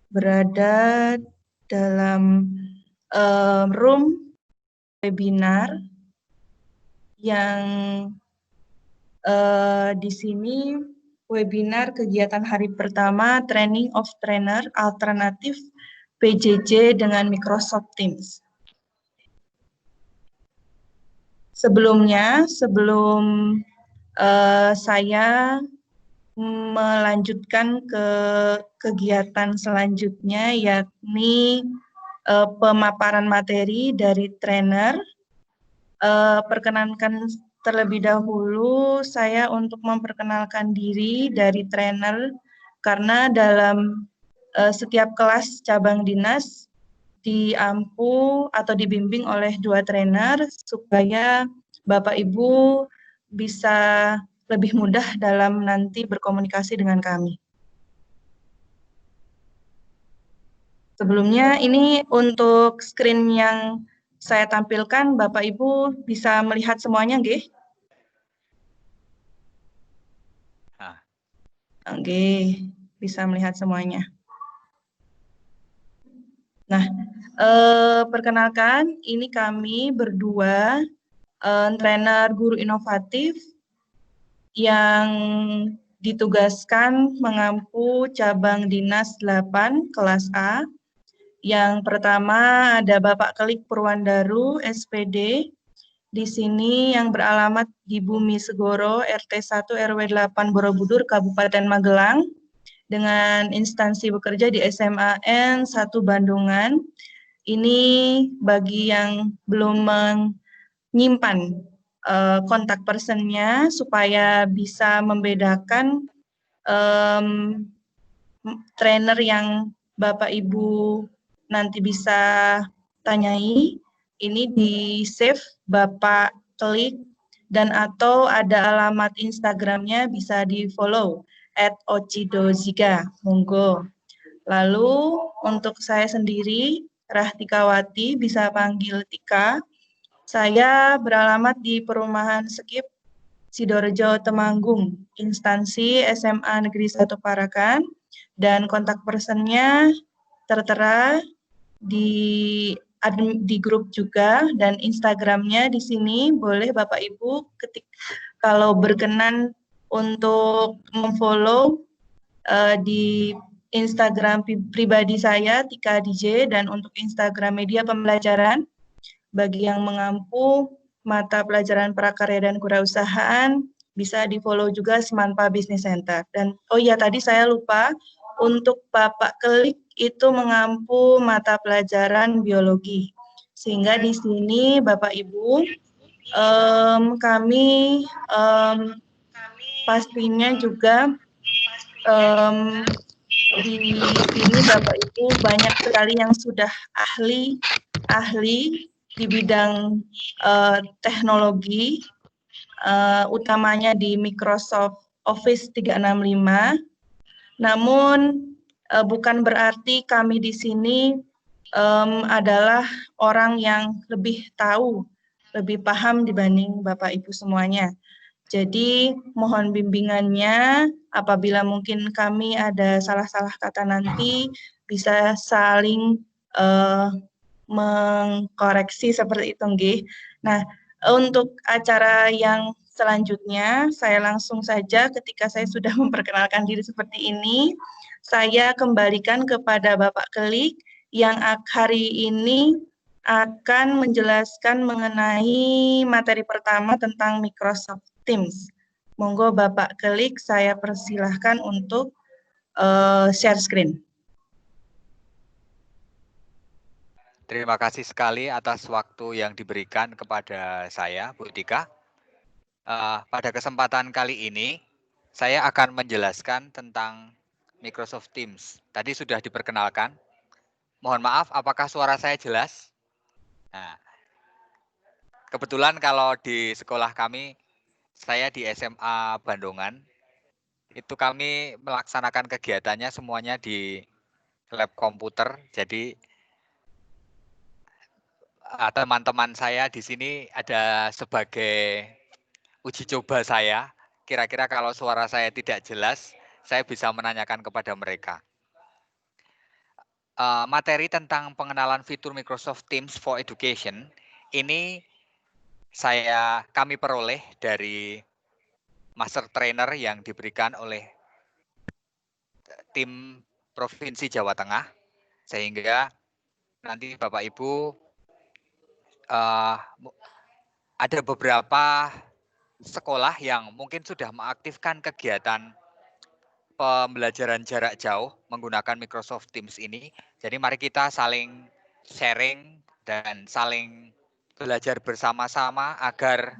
berada dalam room webinar yang di sini webinar kegiatan hari pertama Training of Trainer Alternatif PJJ dengan Microsoft Teams. Sebelumnya, sebelum saya melanjutkan ke kegiatan selanjutnya, yakni pemaparan materi dari trainer. Perkenankan terlebih dahulu saya untuk memperkenalkan diri dari trainer, karena dalam setiap kelas cabang dinas diampu atau dibimbing oleh 2 trainer supaya Bapak Ibu bisa lebih mudah dalam nanti berkomunikasi dengan kami. Sebelumnya ini untuk screen yang saya tampilkan, Bapak Ibu bisa melihat semuanya, nggih? Oke, bisa melihat semuanya. Nah, perkenalkan, ini kami berdua trainer guru inovatif yang ditugaskan mengampu cabang dinas 8 kelas A. Yang pertama ada Bapak Kelik Purwandaru, SPD. Di sini yang beralamat di Bumi Segoro, RT 1 RW 8 Borobudur, Kabupaten Magelang, dengan instansi bekerja di SMAN 1 Bandungan. Ini bagi yang belum menyimpan kontak personnya supaya bisa membedakan trainer yang Bapak Ibu nanti bisa tanyai. Ini di save Bapak Klik, dan atau ada alamat Instagramnya bisa di follow @ochidoziga, monggo. Lalu untuk saya sendiri, Rahtikawati, bisa panggil Tika. Saya beralamat di Perumahan Skip, Sidoarjo, Temanggung, instansi SMA Negeri 1 Parakan, dan kontak personnya tertera di grup juga, dan Instagramnya di sini boleh Bapak Ibu ketik kalau berkenan untuk memfollow di Instagram pribadi saya Tika DJ, dan untuk Instagram media pembelajaran bagi yang mengampu mata pelajaran prakarya dan kewirausahaan bisa di follow juga Semanpa Business Center. Dan oh iya, tadi saya lupa, untuk Bapak Klik itu mengampu mata pelajaran biologi. Sehingga di sini Bapak Ibu kami pastinya juga di sini Bapak Ibu banyak sekali yang sudah ahli di bidang teknologi, utamanya di Microsoft Office 365. Namun bukan berarti kami di sini adalah orang yang lebih tahu, lebih paham dibanding Bapak Ibu semuanya. Jadi mohon bimbingannya, apabila mungkin kami ada salah-salah kata nanti bisa saling mengkoreksi seperti itu, nggih. Nah, untuk acara yang selanjutnya, saya langsung saja ketika saya sudah memperkenalkan diri seperti ini, saya kembalikan kepada Bapak Klik yang hari ini akan menjelaskan mengenai materi pertama tentang Microsoft Teams. Monggo Bapak Klik, saya persilahkan untuk share screen. Terima kasih sekali atas waktu yang diberikan kepada saya, Bu Tika. Pada kesempatan kali ini, saya akan menjelaskan tentang Microsoft Teams. Tadi sudah diperkenalkan. Mohon maaf, apakah suara saya jelas? Nah, kebetulan kalau di sekolah kami, saya di SMA Bandungan, itu kami melaksanakan kegiatannya semuanya di lab komputer. Jadi teman-teman saya di sini ada sebagai uji coba saya. Kira-kira kalau suara saya tidak jelas, saya bisa menanyakan kepada mereka. materi tentang pengenalan fitur Microsoft Teams for Education ini kami peroleh dari master trainer yang diberikan oleh tim Provinsi Jawa Tengah, sehingga nanti Bapak Ibu ada beberapa sekolah yang mungkin sudah mengaktifkan kegiatan pembelajaran jarak jauh menggunakan Microsoft Teams ini. Jadi mari kita saling sharing dan saling belajar bersama-sama agar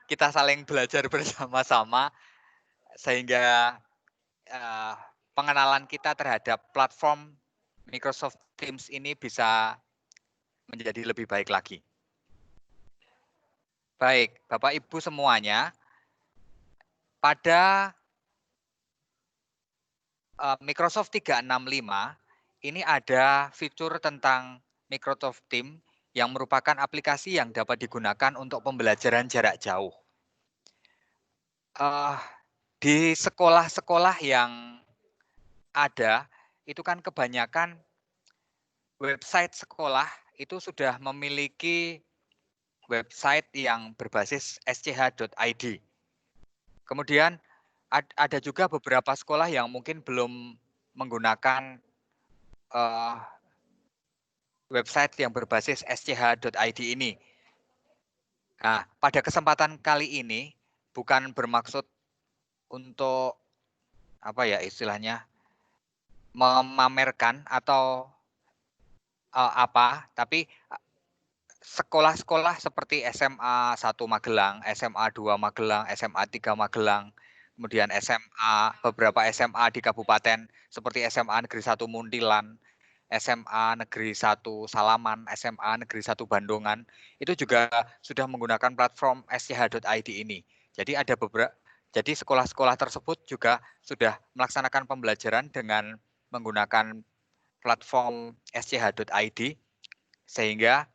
kita saling belajar bersama-sama sehingga pengenalan kita terhadap platform Microsoft Teams ini bisa menjadi lebih baik lagi. Baik, Bapak Ibu semuanya, pada Microsoft 365 ini ada fitur tentang Microsoft Teams yang merupakan aplikasi yang dapat digunakan untuk pembelajaran jarak jauh. Di sekolah-sekolah yang ada, itu kan kebanyakan website sekolah itu sudah memiliki website yang berbasis sch.id. Kemudian ada juga beberapa sekolah yang mungkin belum menggunakan website yang berbasis sch.id ini. Nah, pada kesempatan kali ini bukan bermaksud untuk apa ya istilahnya memamerkan atau tapi sekolah-sekolah seperti SMA 1 Magelang, SMA 2 Magelang, SMA 3 Magelang, kemudian beberapa SMA di kabupaten seperti SMA Negeri 1 Muntilan, SMA Negeri 1 Salaman, SMA Negeri 1 Bandungan, itu juga sudah menggunakan platform sch.id ini. Jadi sekolah-sekolah tersebut juga sudah melaksanakan pembelajaran dengan menggunakan platform sch.id sehingga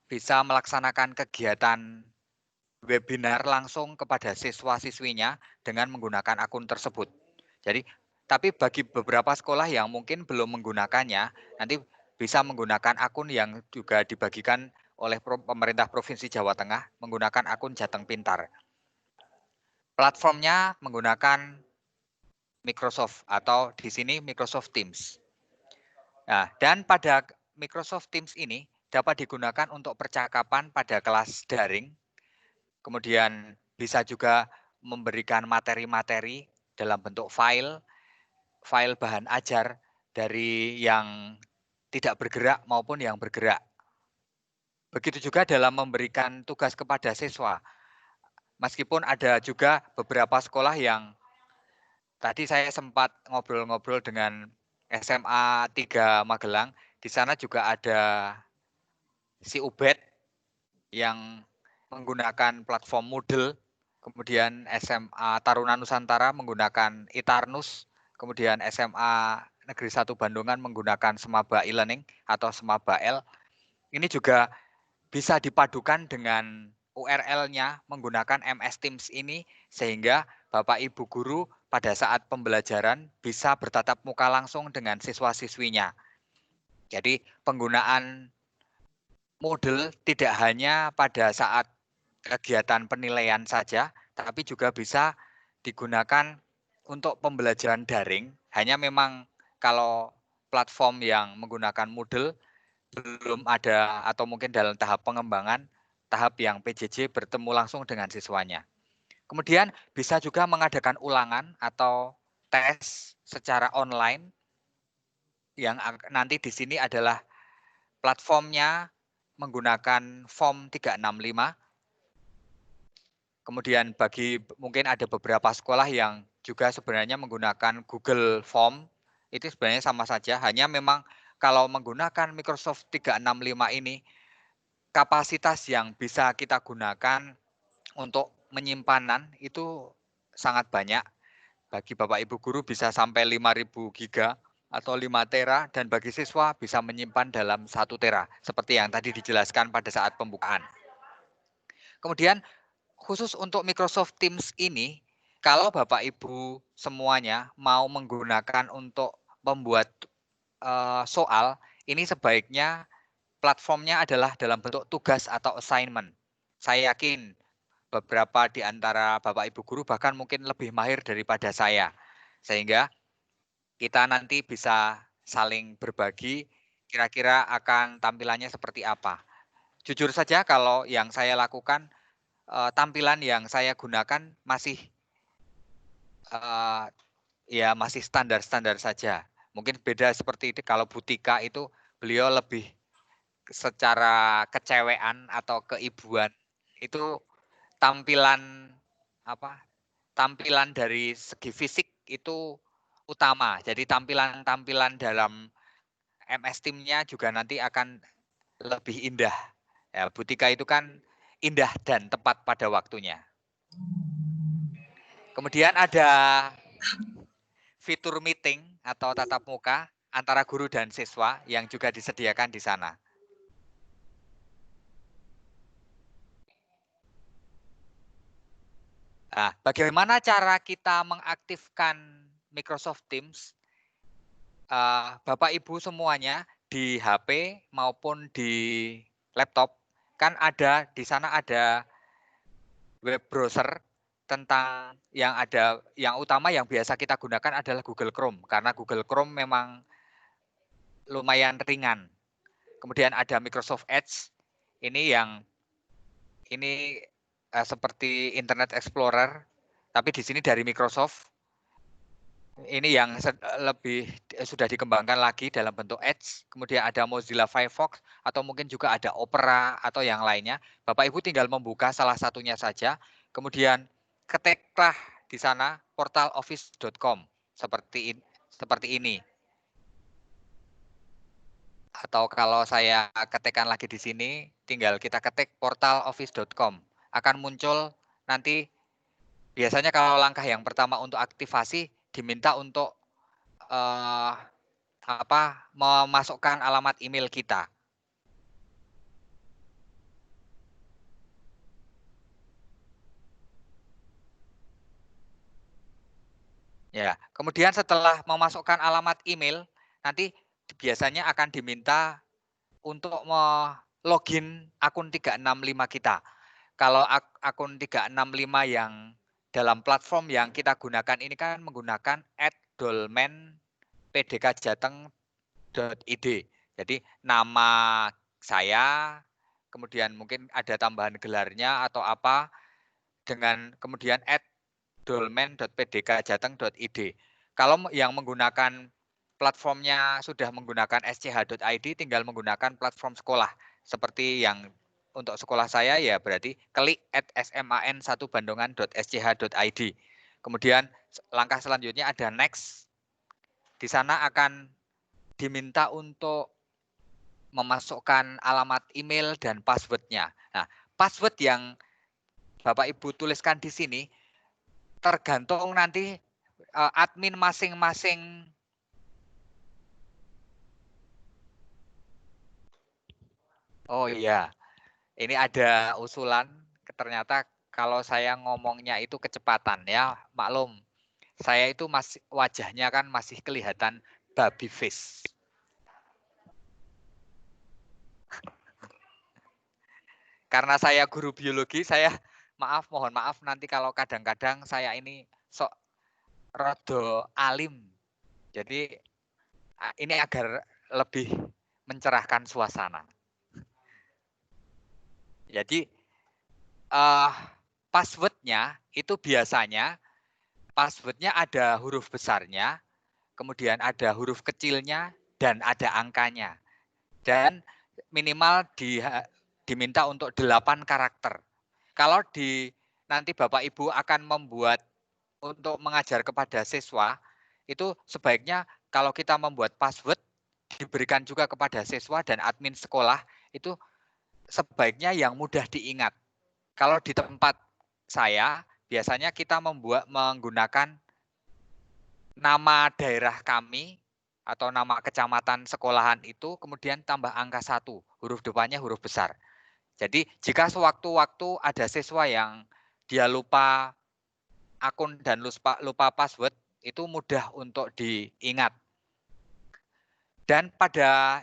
bisa melaksanakan kegiatan webinar langsung kepada siswa-siswinya dengan menggunakan akun tersebut. Jadi, tapi bagi beberapa sekolah yang mungkin belum menggunakannya, nanti bisa menggunakan akun yang juga dibagikan oleh pemerintah Provinsi Jawa Tengah menggunakan akun Jateng Pintar. Platformnya menggunakan Microsoft atau di sini Microsoft Teams. Nah, dan pada Microsoft Teams ini dapat digunakan untuk percakapan pada kelas daring, kemudian bisa juga memberikan materi-materi dalam bentuk file bahan ajar dari yang tidak bergerak maupun yang bergerak. Begitu juga dalam memberikan tugas kepada siswa. Meskipun ada juga beberapa sekolah yang tadi saya sempat ngobrol-ngobrol dengan SMA 3 Magelang, di sana juga ada si Ubed yang menggunakan platform Moodle, kemudian SMA Taruna Nusantara menggunakan Itarnus, kemudian SMA Negeri 1 Bandungan menggunakan Semaba e-learning atau Semaba L. Ini juga bisa dipadukan dengan URL-nya menggunakan MS Teams ini sehingga Bapak Ibu guru pada saat pembelajaran bisa bertatap muka langsung dengan siswa-siswinya. Jadi penggunaan Moodle tidak hanya pada saat kegiatan penilaian saja, tapi juga bisa digunakan untuk pembelajaran daring. Hanya memang kalau platform yang menggunakan Moodle belum ada atau mungkin dalam tahap pengembangan, tahap yang PJJ bertemu langsung dengan siswanya. Kemudian bisa juga mengadakan ulangan atau tes secara online yang nanti di sini adalah platformnya menggunakan form 365. Kemudian bagi mungkin ada beberapa sekolah yang juga sebenarnya menggunakan Google Form, itu sebenarnya sama saja, hanya memang kalau menggunakan Microsoft 365 ini, kapasitas yang bisa kita gunakan untuk penyimpanan itu sangat banyak. Bagi Bapak Ibu guru bisa sampai 5.000 giga atau 5 tera, dan bagi siswa bisa menyimpan dalam 1 tera, seperti yang tadi dijelaskan pada saat pembukaan. Kemudian khusus untuk Microsoft Teams ini, kalau Bapak Ibu semuanya mau menggunakan untuk membuat soal, ini sebaiknya platformnya adalah dalam bentuk tugas atau assignment. Saya yakin beberapa di antara Bapak Ibu guru bahkan mungkin lebih mahir daripada saya. Sehingga kita nanti bisa saling berbagi kira-kira akan tampilannya seperti apa. Jujur saja kalau yang saya lakukan, tampilan yang saya gunakan masih ya masih standar-standar saja. Mungkin beda seperti itu kalau Butika itu beliau lebih secara kecewean atau keibuan itu tampilan apa? Tampilan dari segi fisik itu utama. Jadi tampilan-tampilan dalam MS Team-nya juga nanti akan lebih indah. Ya, Butika itu kan indah dan tepat pada waktunya. Kemudian ada fitur meeting atau tatap muka antara guru dan siswa yang juga disediakan di sana. Nah, bagaimana cara kita mengaktifkan Microsoft Teams? Bapak Ibu semuanya di HP maupun di laptop kan ada di sana ada web browser tentang yang utama yang biasa kita gunakan adalah Google Chrome karena Google Chrome memang lumayan ringan. Kemudian ada Microsoft Edge ini seperti Internet Explorer tapi di sini dari Microsoft. Ini yang lebih sudah dikembangkan lagi dalam bentuk Edge. Kemudian ada Mozilla Firefox atau mungkin juga ada Opera atau yang lainnya. Bapak Ibu tinggal membuka salah satunya saja. Kemudian ketiklah di sana portaloffice.com seperti ini. Atau kalau saya ketikkan lagi di sini, tinggal kita ketik portaloffice.com. Akan muncul nanti biasanya kalau langkah yang pertama untuk aktivasi diminta untuk memasukkan alamat email kita. Ya, kemudian setelah memasukkan alamat email, nanti biasanya akan diminta untuk login akun 365 kita. Kalau akun 365 yang dalam platform yang kita gunakan ini kan menggunakan @dolmenpdkjateng.id. Jadi nama saya, kemudian mungkin ada tambahan gelarnya atau apa, dengan kemudian @dolmen.pdkjateng.id. Kalau yang menggunakan platformnya sudah menggunakan sch.id, tinggal menggunakan platform sekolah. Seperti yang untuk sekolah saya ya berarti klik @sman1bandungan.sch.id. Kemudian langkah selanjutnya ada next. Di sana akan diminta untuk memasukkan alamat email dan password-nya. Nah, password yang Bapak Ibu tuliskan di sini tergantung nanti admin masing-masing. Oh iya, ini ada usulan. Ternyata kalau saya ngomongnya itu kecepatan ya, maklum. Saya itu masih wajahnya kan masih kelihatan baby face. Karena saya guru biologi, mohon maaf nanti kalau kadang-kadang saya ini sok rada alim. Jadi ini agar lebih mencerahkan suasana. Jadi password-nya itu biasanya password-nya ada huruf besarnya, kemudian ada huruf kecilnya, dan ada angkanya. Dan minimal diminta untuk 8 karakter. Kalau nanti Bapak Ibu akan membuat untuk mengajar kepada siswa, itu sebaiknya kalau kita membuat password, diberikan juga kepada siswa dan admin sekolah, itu sebaiknya yang mudah diingat. Kalau di tempat saya, biasanya kita menggunakan nama daerah kami atau nama kecamatan sekolahan itu, kemudian tambah angka 1, huruf depannya huruf besar. Jadi jika sewaktu-waktu ada siswa yang dia lupa akun dan lupa password itu mudah untuk diingat. Dan pada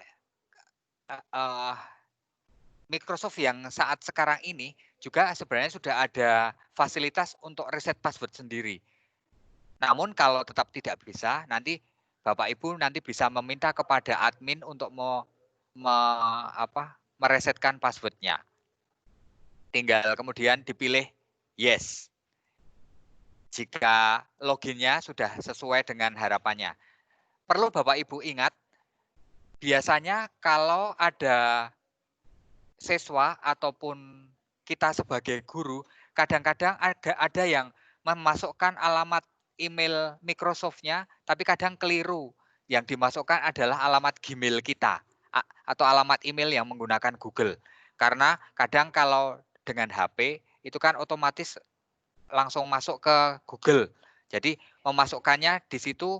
Microsoft yang saat sekarang ini juga sebenarnya sudah ada fasilitas untuk reset password sendiri. Namun kalau tetap tidak bisa, nanti Bapak Ibu nanti bisa meminta kepada admin untuk meresetkan passwordnya. Tinggal kemudian dipilih yes. Jika loginnya sudah sesuai dengan harapannya. Perlu Bapak Ibu ingat, biasanya kalau ada siswa ataupun kita sebagai guru, kadang-kadang ada yang memasukkan alamat email Microsoft-nya, tapi kadang keliru. Yang dimasukkan adalah alamat Gmail kita atau alamat email yang menggunakan Google. Karena kadang kalau dengan HP itu kan otomatis langsung masuk ke Google. Jadi memasukkannya di situ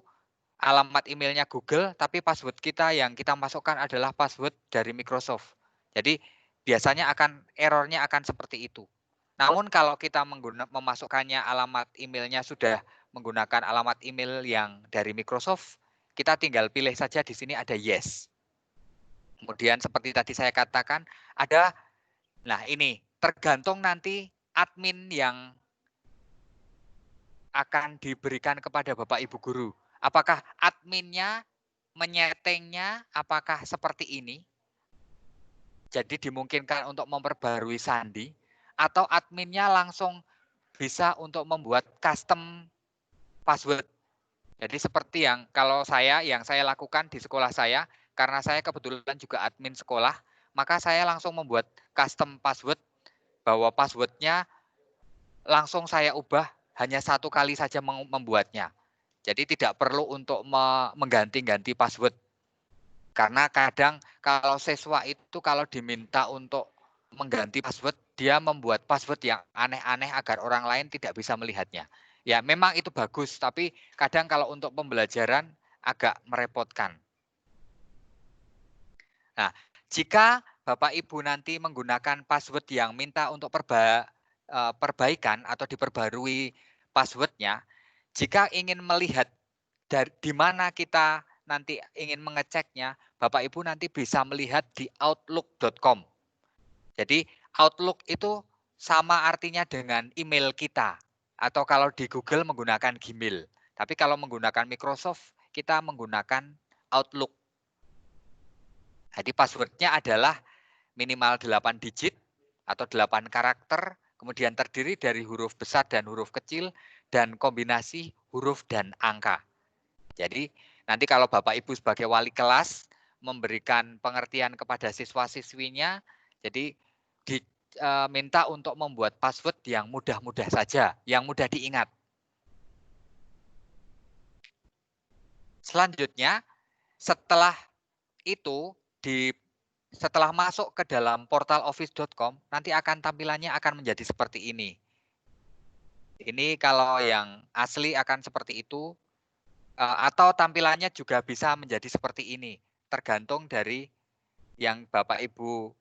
alamat emailnya Google, tapi password kita yang kita masukkan adalah password dari Microsoft. Jadi biasanya errornya akan seperti itu. Namun kalau kita memasukkannya alamat emailnya sudah menggunakan alamat email yang dari Microsoft, kita tinggal pilih saja di sini ada yes. Kemudian seperti tadi saya katakan nah ini tergantung nanti admin yang akan diberikan kepada Bapak Ibu guru. Apakah adminnya menyetingnya apakah seperti ini? Jadi dimungkinkan untuk memperbarui sandi atau adminnya langsung bisa untuk membuat custom password. Jadi seperti yang saya lakukan di sekolah saya, karena saya kebetulan juga admin sekolah, maka saya langsung membuat custom password bahwa passwordnya langsung saya ubah hanya 1 kali saja membuatnya. Jadi tidak perlu untuk mengganti-ganti password. Karena kadang kalau siswa itu kalau diminta untuk mengganti password, dia membuat password yang aneh-aneh agar orang lain tidak bisa melihatnya. Ya memang itu bagus, tapi kadang kalau untuk pembelajaran agak merepotkan. Nah, jika Bapak Ibu nanti menggunakan password yang minta untuk perbaikan atau diperbarui passwordnya, jika ingin melihat di mana kita nanti ingin mengeceknya, Bapak Ibu nanti bisa melihat di outlook.com. Jadi Outlook itu sama artinya dengan email kita. Atau kalau di Google menggunakan Gmail. Tapi kalau menggunakan Microsoft, kita menggunakan Outlook. Jadi passwordnya adalah minimal 8 digit atau 8 karakter, kemudian terdiri dari huruf besar dan huruf kecil, dan kombinasi huruf dan angka. Jadi nanti kalau Bapak Ibu sebagai wali kelas memberikan pengertian kepada siswa-siswinya, jadi diminta untuk membuat password yang mudah-mudah saja, yang mudah diingat. Selanjutnya, setelah itu setelah masuk ke dalam portal office.com, nanti tampilannya akan menjadi seperti ini. Ini kalau yang asli akan seperti itu, atau tampilannya juga bisa menjadi seperti ini, tergantung dari yang Bapak Ibu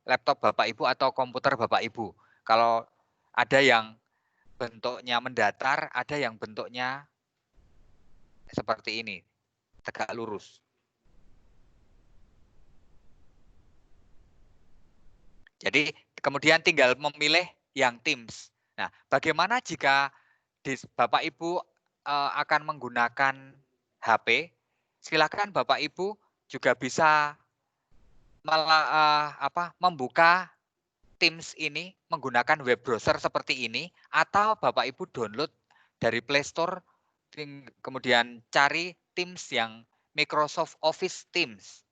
laptop Bapak Ibu atau komputer Bapak Ibu. Kalau ada yang bentuknya mendatar, ada yang bentuknya seperti ini, tegak lurus. Jadi kemudian tinggal memilih yang Teams. Nah, bagaimana jika Bapak Ibu akan menggunakan HP? Silakan Bapak Ibu juga bisa membuka Teams ini menggunakan web browser seperti ini, atau Bapak Ibu download dari Play Store, kemudian cari Teams yang Microsoft Office Teams.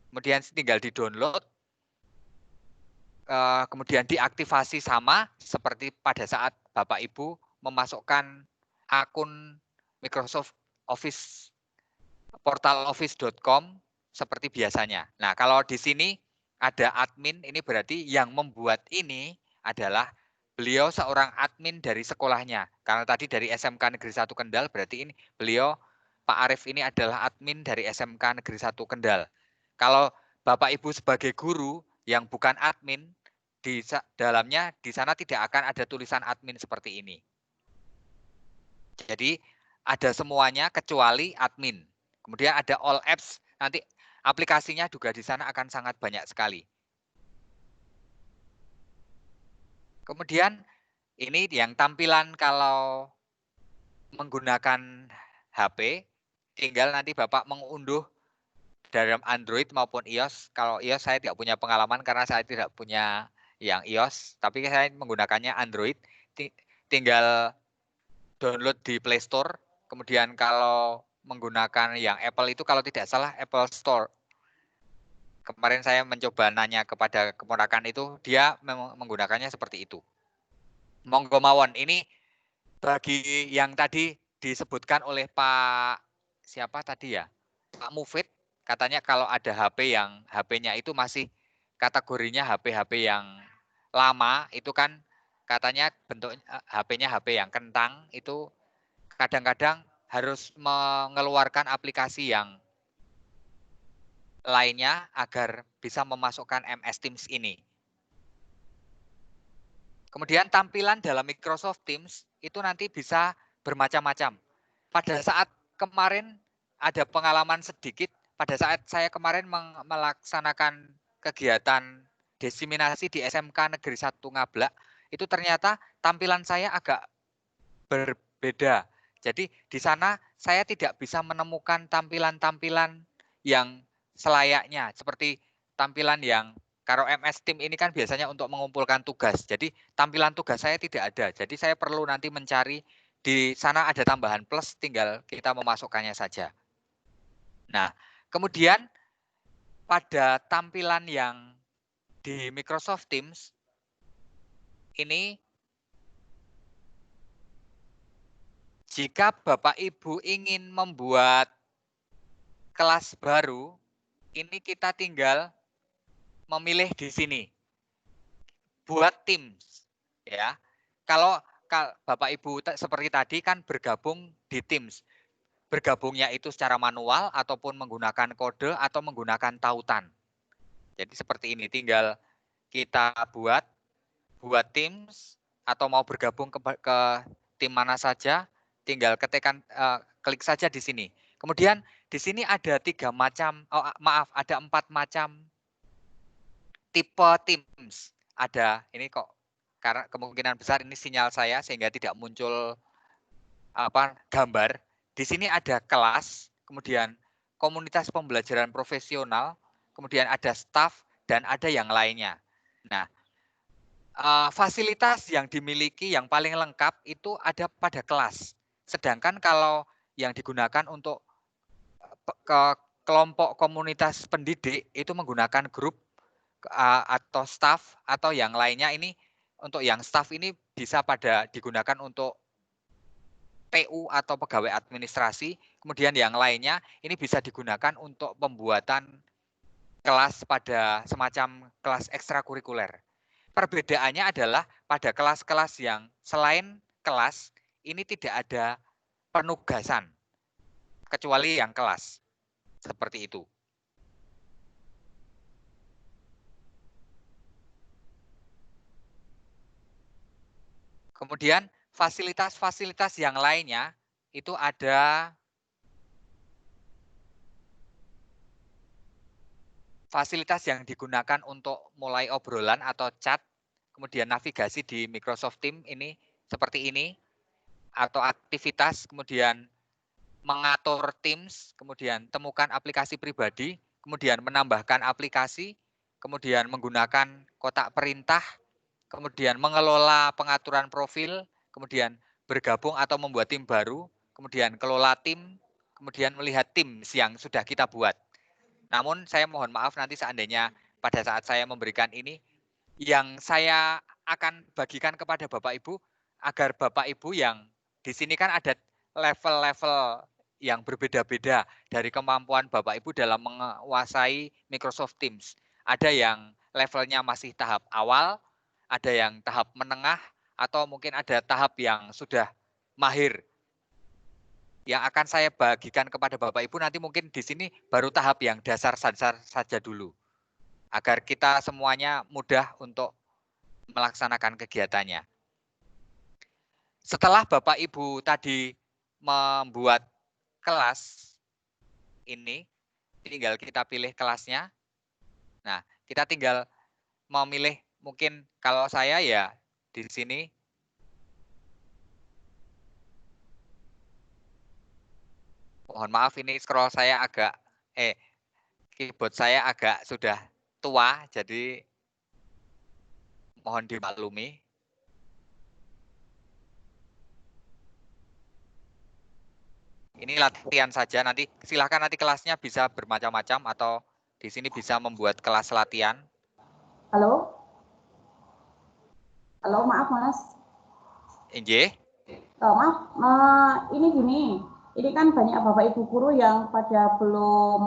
Kemudian tinggal di-download, kemudian diaktifasi sama seperti pada saat Bapak Ibu memasukkan akun Microsoft Office portal office.com seperti biasanya. Nah, kalau di sini ada admin, ini berarti yang membuat ini adalah beliau seorang admin dari sekolahnya. Karena tadi dari SMK Negeri 1 Kendal, berarti ini beliau Pak Arief ini adalah admin dari SMK Negeri 1 Kendal. Kalau Bapak Ibu sebagai guru yang bukan admin, dalamnya di sana tidak akan ada tulisan admin seperti ini. Jadi ada semuanya kecuali admin. Kemudian ada all apps, nanti aplikasinya juga di sana akan sangat banyak sekali. Kemudian ini yang tampilan kalau menggunakan HP, tinggal nanti Bapak mengunduh dalam Android maupun iOS. Kalau iOS saya tidak punya pengalaman karena saya tidak punya yang iOS, tapi saya menggunakannya Android. Tinggal download di Play Store. Kemudian kalau menggunakan yang Apple itu kalau tidak salah Apple Store. Kemarin saya mencoba nanya kepada keponakan itu, dia menggunakannya seperti itu. Monggo mawon, ini bagi yang tadi disebutkan oleh Pak siapa tadi ya? Pak Mufid, katanya kalau ada HP yang HP-nya itu masih kategorinya HP-HP yang lama, itu kan katanya bentuk HP-nya HP yang kentang, itu kadang-kadang harus mengeluarkan aplikasi yang lainnya agar bisa memasukkan MS Teams ini. Kemudian tampilan dalam Microsoft Teams itu nanti bisa bermacam-macam. Pada saat kemarin ada pengalaman sedikit, pada saat saya kemarin melaksanakan kegiatan diseminasi di SMK Negeri 1 Ngablak, itu ternyata tampilan saya agak berbeda. Jadi di sana saya tidak bisa menemukan tampilan-tampilan yang selayaknya, seperti tampilan yang kalau MS Team ini kan biasanya untuk mengumpulkan tugas. Jadi tampilan tugas saya tidak ada. Jadi saya perlu nanti mencari di sana ada tambahan plus, tinggal kita memasukkannya saja. Nah, kemudian pada tampilan yang di Microsoft Teams ini, jika Bapak Ibu ingin membuat kelas baru, ini kita tinggal memilih di sini. Buat Teams, ya. Kalau Bapak Ibu seperti tadi kan bergabung di Teams. Bergabungnya itu secara manual ataupun menggunakan kode atau menggunakan tautan. Jadi seperti ini, tinggal kita buat Teams atau mau bergabung ke tim mana saja, tinggal klik saja di sini. Kemudian di sini ada 4 macam tipe Teams. Ada ini kok, karena kemungkinan besar ini sinyal saya sehingga tidak muncul gambar. Di sini ada kelas, kemudian komunitas pembelajaran profesional, kemudian ada staff dan ada yang lainnya. Nah, fasilitas yang dimiliki yang paling lengkap itu ada pada kelas. Sedangkan kalau yang digunakan untuk kelompok komunitas pendidik itu menggunakan grup atau staff atau yang lainnya. Ini untuk yang staff ini bisa digunakan untuk PU atau pegawai administrasi, kemudian yang lainnya ini bisa digunakan untuk pembuatan kelas pada semacam kelas ekstrakurikuler. Perbedaannya adalah pada kelas-kelas yang selain kelas ini tidak ada penugasan kecuali yang kelas. Seperti itu. Kemudian fasilitas-fasilitas yang lainnya itu ada fasilitas yang digunakan untuk mulai obrolan atau chat, kemudian navigasi di Microsoft Teams ini seperti ini, atau aktivitas, kemudian mengatur Teams, kemudian temukan aplikasi pribadi, kemudian menambahkan aplikasi, kemudian menggunakan kotak perintah, kemudian mengelola pengaturan profil, kemudian bergabung atau membuat tim baru, kemudian kelola tim, kemudian melihat tim yang sudah kita buat. Namun saya mohon maaf nanti seandainya pada saat saya memberikan ini, yang saya akan bagikan kepada Bapak Ibu, agar Bapak Ibu yang di sini kan ada level-level yang berbeda-beda dari kemampuan Bapak Ibu dalam menguasai Microsoft Teams. Ada yang levelnya masih tahap awal, ada yang tahap menengah, atau mungkin ada tahap yang sudah mahir. Yang akan saya bagikan kepada Bapak Ibu nanti mungkin di sini baru tahap yang dasar saja dulu. Agar kita semuanya mudah untuk melaksanakan kegiatannya. Setelah Bapak Ibu tadi membuat kelas ini, tinggal kita pilih kelasnya. Nah, kita tinggal memilih, mungkin kalau saya ya di sini. Mohon maaf, ini scroll saya agak, keyboard saya agak sudah tua, jadi mohon dimaklumi. Ini latihan saja, nanti silakan nanti kelasnya bisa bermacam-macam atau di sini bisa membuat kelas latihan. Halo? Halo, maaf Mas. Inje? Maaf, ini gini, ini kan banyak Bapak Ibu guru yang pada belum,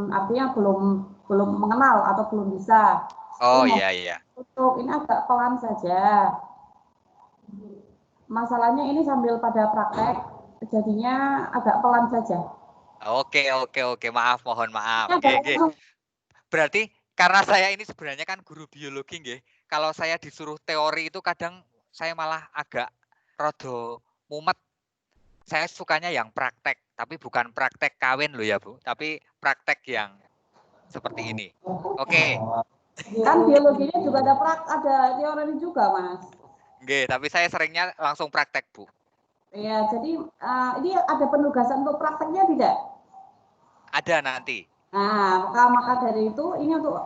artinya belum mengenal atau belum bisa. Oh iya. Untuk ini agak pelan saja. Masalahnya ini sambil pada praktek, jadinya agak pelan saja. Oke, maaf, mohon maaf. Ini Berarti karena saya ini sebenarnya kan guru biologi, nggih. Kalau saya disuruh teori itu kadang saya malah agak rada mumet. Saya sukanya yang praktek, tapi bukan praktek kawin loh ya, Bu, tapi praktek yang seperti ini. Oke. kan biologinya juga ada teori juga, Mas. Nggih, tapi saya seringnya langsung praktek, Bu. Iya, jadi ini ada penugasan untuk prakteknya tidak? Ada nanti. Nah, maka dari itu ini untuk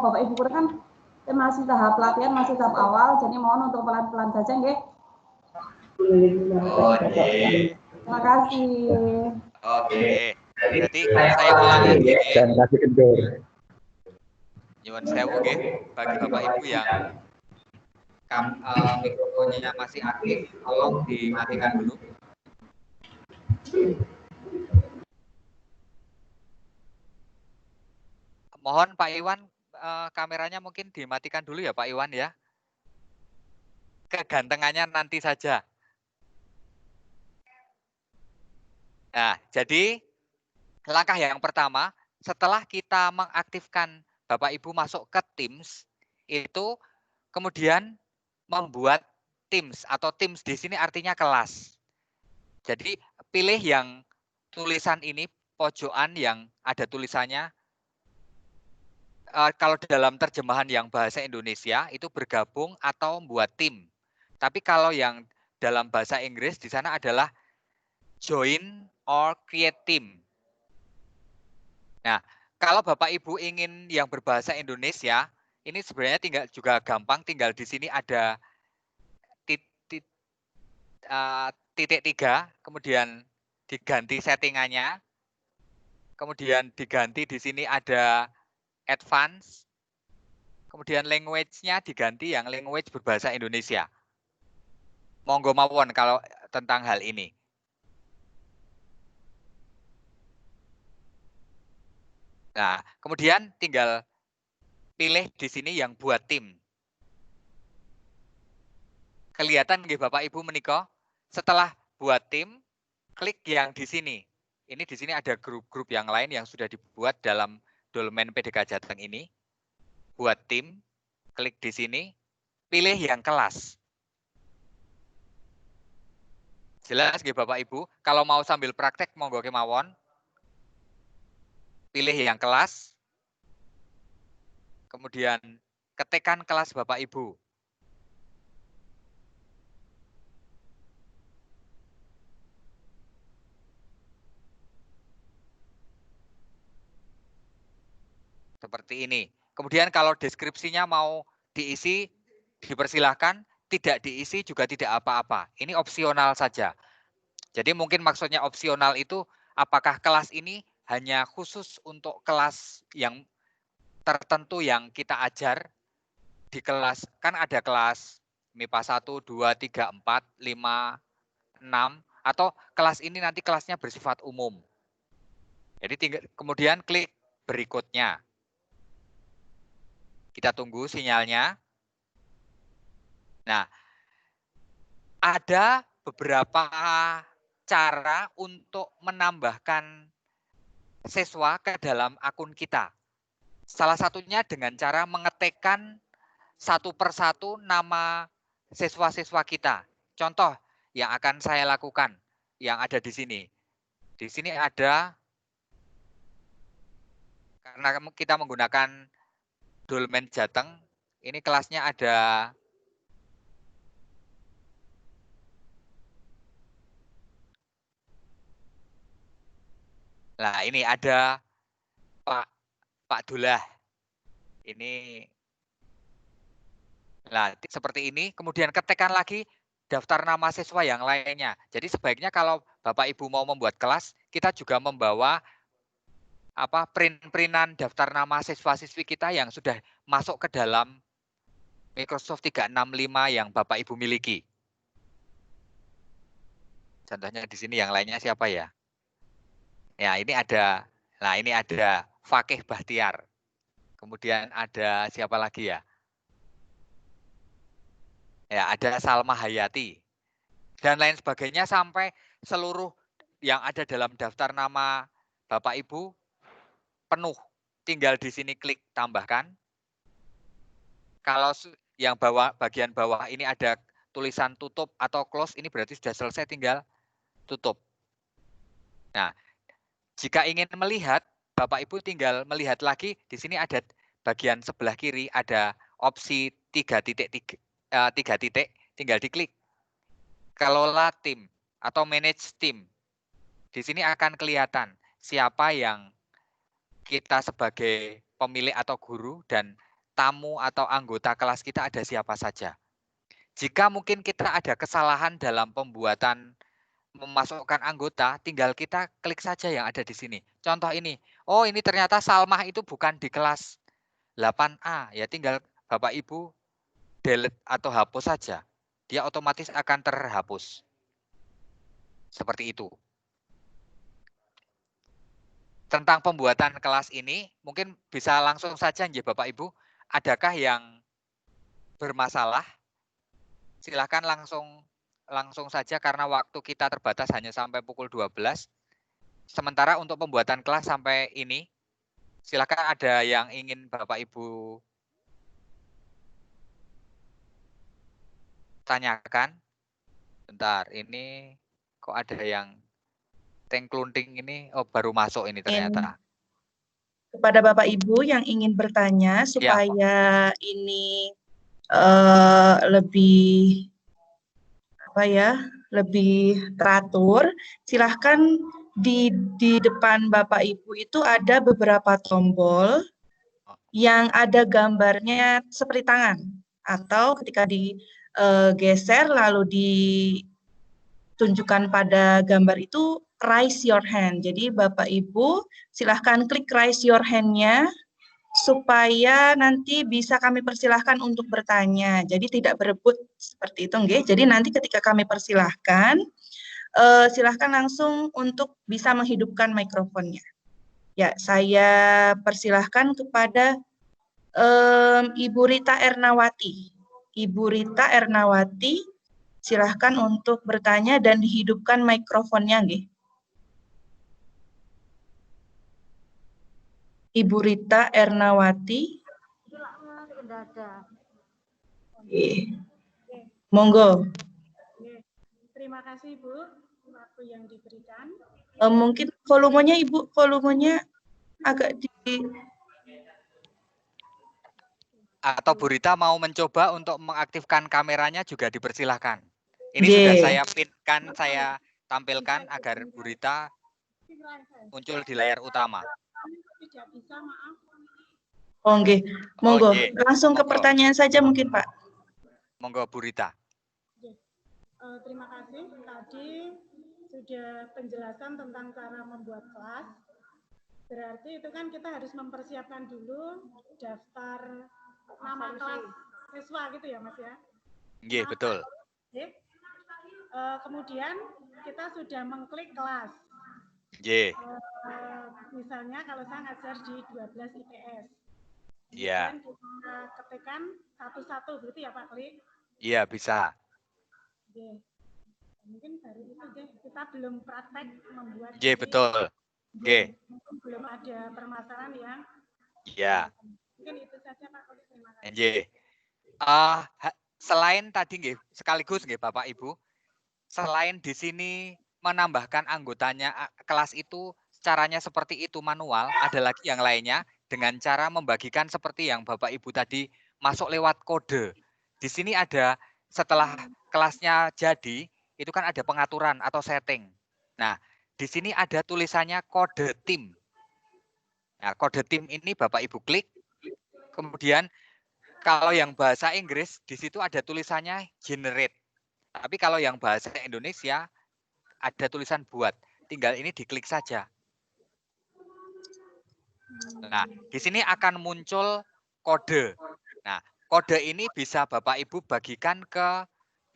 Bapak Ibu guru kan masih tahap pelatihan, masih tahap awal, jadi mohon untuk pelan-pelan saja, nggih. Oke. Terima kasih. Oke. Berarti saya ulang lagi nggih. Dan kasih kendor. Nyuwun sewu nggih bagi Bapak Ibu yang mikrofonnya masih aktif, tolong dimatikan dulu. Mohon Pak Iwan, kameranya mungkin dimatikan dulu ya Pak Iwan ya. Kegantengannya nanti saja. Nah, jadi langkah yang pertama, setelah kita mengaktifkan Bapak Ibu masuk ke Teams, itu kemudian membuat Teams, atau Teams di sini artinya kelas. Jadi pilih yang tulisan ini, pojokan yang ada tulisannya. Kalau dalam terjemahan yang bahasa Indonesia itu bergabung atau membuat tim. Tapi kalau yang dalam bahasa Inggris di sana adalah join or create team. Nah, kalau Bapak Ibu ingin yang berbahasa Indonesia, ini sebenarnya tinggal juga gampang, tinggal di sini ada titik 3, kemudian diganti settingannya, kemudian diganti di sini ada advance, kemudian language-nya diganti yang language berbahasa Indonesia. Monggo mawon kalau tentang hal ini. Nah, kemudian tinggal pilih di sini yang buat tim. Kelihatan nggih Bapak Ibu menika? Setelah buat tim, klik yang di sini. Ini di sini ada grup-grup yang lain yang sudah dibuat dalam Dolmen PDK Jateng ini. Buat tim, klik di sini, pilih yang kelas. Jelas nggih Bapak Ibu? Kalau mau sambil praktek monggo kemawon. Pilih yang kelas. Kemudian ketikkan kelas Bapak Ibu. Seperti ini. Kemudian kalau deskripsinya mau diisi, dipersilahkan. Tidak diisi juga tidak apa-apa. Ini opsional saja. Jadi mungkin maksudnya opsional itu apakah kelas ini hanya khusus untuk kelas yang tertentu yang kita ajar di kelas. Kan ada kelas MIPA 1, 2, 3, 4, 5, 6. Atau kelas ini nanti kelasnya bersifat umum. Jadi kemudian klik berikutnya. Kita tunggu sinyalnya. Nah, ada beberapa cara untuk menambahkan siswa ke dalam akun kita. Salah satunya dengan cara mengetikkan satu persatu nama siswa-siswa kita. Contoh yang akan saya lakukan yang ada di sini. Di sini ada, karena kita menggunakan Dolmen Jateng, ini kelasnya ada nah ini ada Pak Dullah. Ini nah seperti ini, kemudian ketikkan lagi daftar nama siswa yang lainnya. Jadi sebaiknya kalau Bapak Ibu mau membuat kelas, kita juga membawa print-printan daftar nama siswa-siswi kita yang sudah masuk ke dalam Microsoft 365 yang Bapak Ibu miliki. Contohnya di sini yang lainnya siapa ya? Ya, ini ada. Nah, ini ada Fakih Bahtiar. Kemudian ada siapa lagi ya? Ya, ada Salma Hayati. Dan lain sebagainya sampai seluruh yang ada dalam daftar nama Bapak Ibu penuh. Tinggal di sini klik tambahkan. Kalau yang bagian bawah ini ada tulisan tutup atau close, ini berarti sudah selesai, tinggal tutup. Nah, jika ingin melihat, Bapak Ibu tinggal melihat lagi, di sini ada bagian sebelah kiri ada opsi 3 titik, tinggal diklik. Kelola tim atau manage tim. Di sini akan kelihatan siapa yang kita sebagai pemilik atau guru dan tamu atau anggota kelas kita ada siapa saja. Jika mungkin kita ada kesalahan dalam pembuatan memasukkan anggota, tinggal kita klik saja yang ada di sini. Contoh ini, oh ini ternyata Salmah itu bukan di kelas 8A, ya tinggal Bapak Ibu delete atau hapus saja. Dia otomatis akan terhapus. Seperti itu. Tentang pembuatan kelas ini, mungkin bisa langsung saja ya Bapak Ibu, adakah yang bermasalah? Silakan langsung saja karena waktu kita terbatas hanya sampai pukul 12. Sementara untuk pembuatan kelas sampai ini, silakan ada yang ingin Bapak Ibu tanyakan. Bentar, ini kok ada yang tengklunting ini, oh baru masuk ini ternyata. Kepada Bapak Ibu yang ingin bertanya supaya ini lebih lebih teratur, silahkan di depan Bapak Ibu itu ada beberapa tombol yang ada gambarnya seperti tangan, atau ketika digeser lalu ditunjukkan pada gambar itu raise your hand. Jadi Bapak Ibu silahkan klik raise your hand-nya supaya nanti bisa kami persilahkan untuk bertanya. Jadi tidak berebut seperti itu, nggih. Jadi nanti ketika kami persilahkan, silahkan langsung untuk bisa menghidupkan mikrofonnya. Ya, saya persilahkan kepada Ibu Rita Ernawati. Ibu Rita Ernawati, silahkan untuk bertanya dan dihidupkan mikrofonnya, nggih. Ibu Rita Ernawati. Monggo. Terima kasih Bu, waktu yang diberikan. Mungkin volumenya Ibu, volumenya agak di. Atau Bu Rita mau mencoba untuk mengaktifkan kameranya juga dipersilahkan. Ini Yeah. sudah saya pinkan, saya tampilkan agar Bu Rita muncul di layar utama. Tidak bisa, maaf. Oh, nggih. Monggo. Langsung ke Monggo. pertanyaan saja mungkin, Pak. Monggo Bu Rita. Terima kasih. Tadi sudah penjelasan tentang cara membuat kelas. Berarti itu kan kita harus mempersiapkan dulu daftar nama kelas siswa gitu ya, Mas ya? Nggih, betul. Kemudian kita sudah mengklik kelas. Nggih. Misalnya kalau saya ngajar di 12 IPS. Iya. Kemudian kita ketikkan satu-satu gitu ya Pak Klik? Iya, bisa. Oke. Mungkin baru itu deh, kita belum praktek membuat. Nggih, betul. Nggih. Mungkin belum ada permasalahan yang. Iya. Mungkin itu saja Pak Klik, terima kasih. Nggih. Selain tadi nggih, sekaligus nggih Bapak Ibu, selain di sini menambahkan anggotanya kelas itu caranya seperti itu manual, ada lagi yang lainnya dengan cara membagikan seperti yang Bapak Ibu tadi masuk lewat kode. Di sini ada setelah kelasnya jadi, itu kan ada pengaturan atau setting. Nah, di sini ada tulisannya kode tim. Nah, kode tim ini Bapak Ibu klik, kemudian kalau yang bahasa Inggris di situ ada tulisannya generate. Tapi kalau yang bahasa Indonesia ada tulisan buat. Tinggal ini diklik saja. Nah, di sini akan muncul kode. Nah, kode ini bisa Bapak Ibu bagikan ke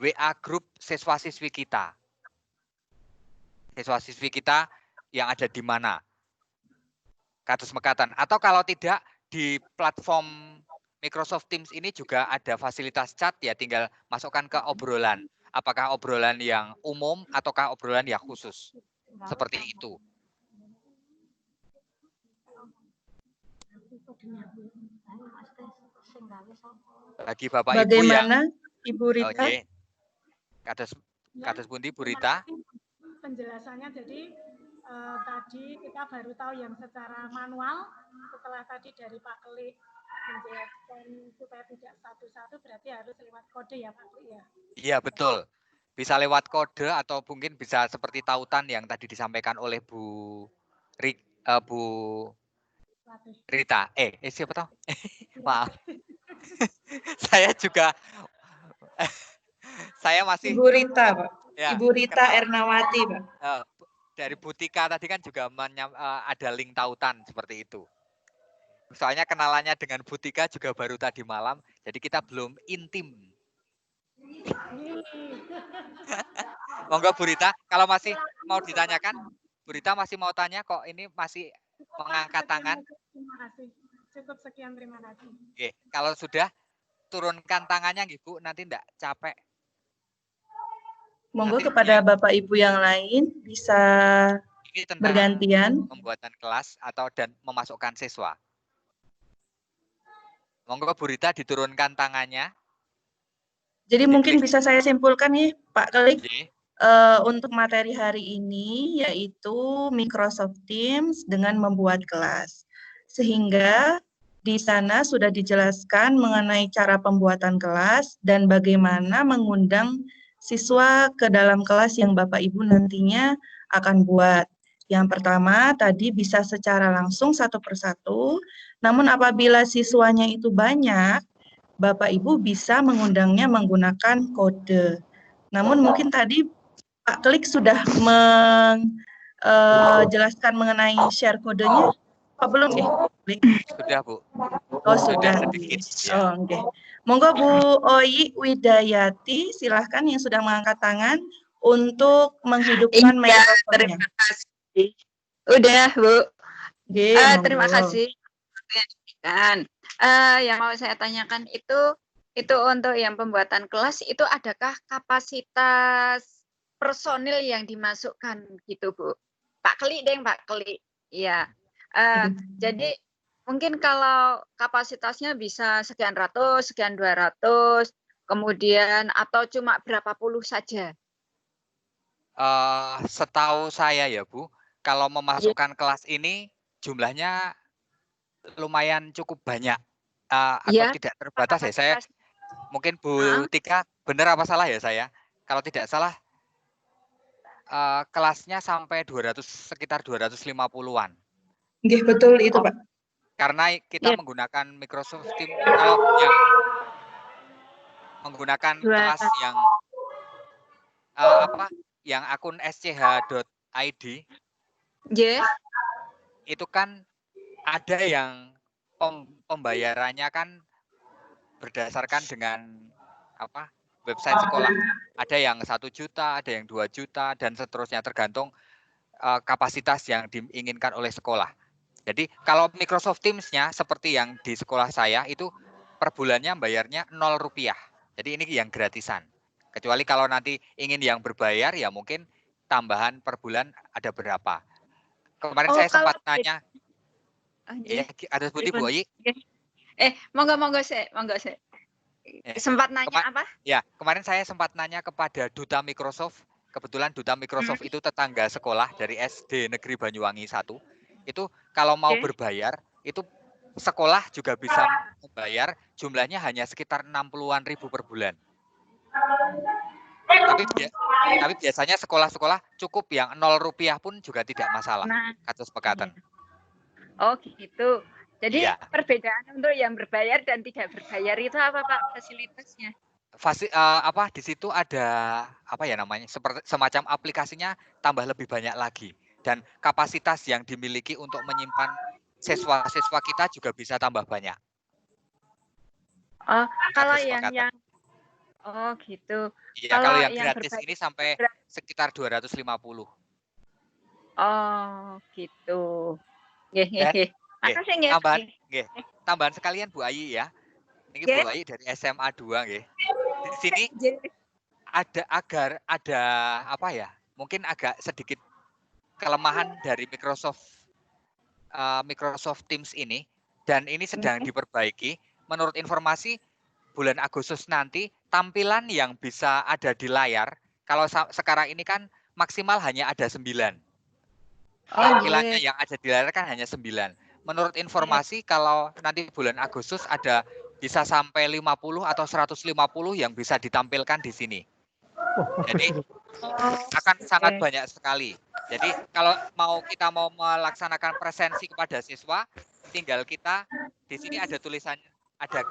WA grup siswa-siswi kita. Siswa-siswi kita yang ada di mana? Kados mekaten. Atau kalau tidak di platform Microsoft Teams ini juga ada fasilitas chat ya, tinggal masukkan ke obrolan. Apakah obrolan yang umum ataukah obrolan yang khusus. Seperti itu. Bagi Bapak Ibu yang Bagaimana Ibu Rita? Kados pundi Bu Rita? Penjelasannya jadi tadi kita baru tahu yang secara manual, setelah tadi dari Pak Klik menjelaskan supaya tidak satu-satu berarti harus lewat kode ya Pak Klik ya? Iya betul. Bisa lewat kode atau mungkin bisa seperti tautan yang tadi disampaikan oleh Bu Rita. Siapa tahu? Maaf. Saya masih Ibu Rita, Pak. ya, Ibu Rita Ernawati, Pak. Dari Butika tadi kan juga ada link tautan seperti itu. Soalnya kenalannya dengan Butika juga baru tadi malam, jadi kita belum intim. Monggo Bu Rita, kalau masih mau ditanyakan, Bu Rita masih mau tanya kok, ini masih mengangkat tangan. Terima kasih. Cukup sekian, terima kasih. Oke, kalau sudah turunkan tangannya Bu, nanti enggak capek. Monggo kepada Bapak Ibu yang lain bisa ini tentang bergantian pembuatan kelas atau dan memasukkan siswa. Monggo Bu Rita diturunkan tangannya. Jadi mungkin bisa saya simpulkan nih Pak Klik, untuk materi hari ini yaitu Microsoft Teams dengan membuat kelas. Sehingga di sana sudah dijelaskan mengenai cara pembuatan kelas dan bagaimana mengundang siswa ke dalam kelas yang Bapak Ibu nantinya akan buat. Yang pertama tadi bisa secara langsung satu persatu, namun apabila siswanya itu banyak, Bapak Ibu bisa mengundangnya menggunakan kode. Namun mungkin tadi Pak Klik sudah menjelaskan mengenai share kodenya. Apa belum ya? Sudah Bu. Oh sudah. Sedikit, ya. Oh okay. Monggo Bu Oyi Widayati, silahkan yang sudah mengangkat tangan untuk menghidupkan mikrofonnya. Terima kasih. Udah Bu. Terima kasih. Yang mau saya tanyakan itu untuk yang pembuatan kelas itu adakah kapasitas personil yang dimasukkan gitu Bu? Pak Klik deh Pak Klik. Iya. Jadi mungkin kalau kapasitasnya bisa sekian ratus, sekian 200, kemudian atau cuma berapa puluh saja? Setahu saya ya Bu, kalau memasukkan kelas ini jumlahnya lumayan cukup banyak. Atau tidak terbatas ya, saya mungkin Bu Tika benar apa salah ya saya, kalau tidak salah kelasnya sampai sekitar 250-an. Nggih, betul itu Pak. Karena kita menggunakan Microsoft Teams, kalau yang menggunakan kelas yang yang akun sch.id, itu kan ada yang pembayarannya kan berdasarkan dengan website sekolah. Ada yang 1 juta, ada yang 2 juta, dan seterusnya tergantung kapasitas yang diinginkan oleh sekolah. Jadi kalau Microsoft Teams-nya seperti yang di sekolah saya itu per bulannya bayarnya Rp0. Jadi ini yang gratisan. Kecuali kalau nanti ingin yang berbayar ya mungkin tambahan per bulan ada berapa. Kemarin saya sempat tanya. Ya, ada seperti Bu Oyi. Monggo saya. Sempat nanya apa? Ya, kemarin saya sempat nanya kepada duta Microsoft. Kebetulan duta Microsoft itu tetangga sekolah dari SD Negeri Banyuwangi 1. Itu kalau mau berbayar, itu sekolah juga bisa membayar, jumlahnya hanya sekitar 60-an ribu per bulan. Tapi biasanya sekolah-sekolah cukup yang 0 rupiah pun juga tidak masalah. Kados pekaten. Oh gitu. Jadi Iya. perbedaan untuk yang berbayar dan tidak berbayar itu apa Pak fasilitasnya? Di situ ada apa ya namanya, seperti semacam aplikasinya tambah lebih banyak lagi, dan kapasitas yang dimiliki untuk menyimpan siswa-siswa kita juga bisa tambah banyak. Oh, kalau Kados yang pekaten. oh gitu. Iya, Kalau kalau yang yang gratis berbayar ini sampai sekitar 250. Oh gitu. Nggih, Dan nggih. Makasih nggih. tambahan sekalian Bu Ayi ya. Ini Nggih. Bu Ayi dari SMA 2 nggih. Di sini Nggih. ada apa ya? Mungkin agak sedikit kelemahan dari Microsoft Teams ini, dan ini sedang diperbaiki. Menurut informasi bulan Agustus nanti tampilan yang bisa ada di layar, kalau sekarang ini kan maksimal hanya ada 9. Tampilannya yang ada di layar kan hanya 9. Menurut informasi kalau nanti bulan Agustus ada bisa sampai 50 atau 150 yang bisa ditampilkan di sini. Jadi akan sangat banyak sekali. Jadi kalau kita mau melaksanakan presensi kepada siswa, tinggal kita di sini ada tulisan, ada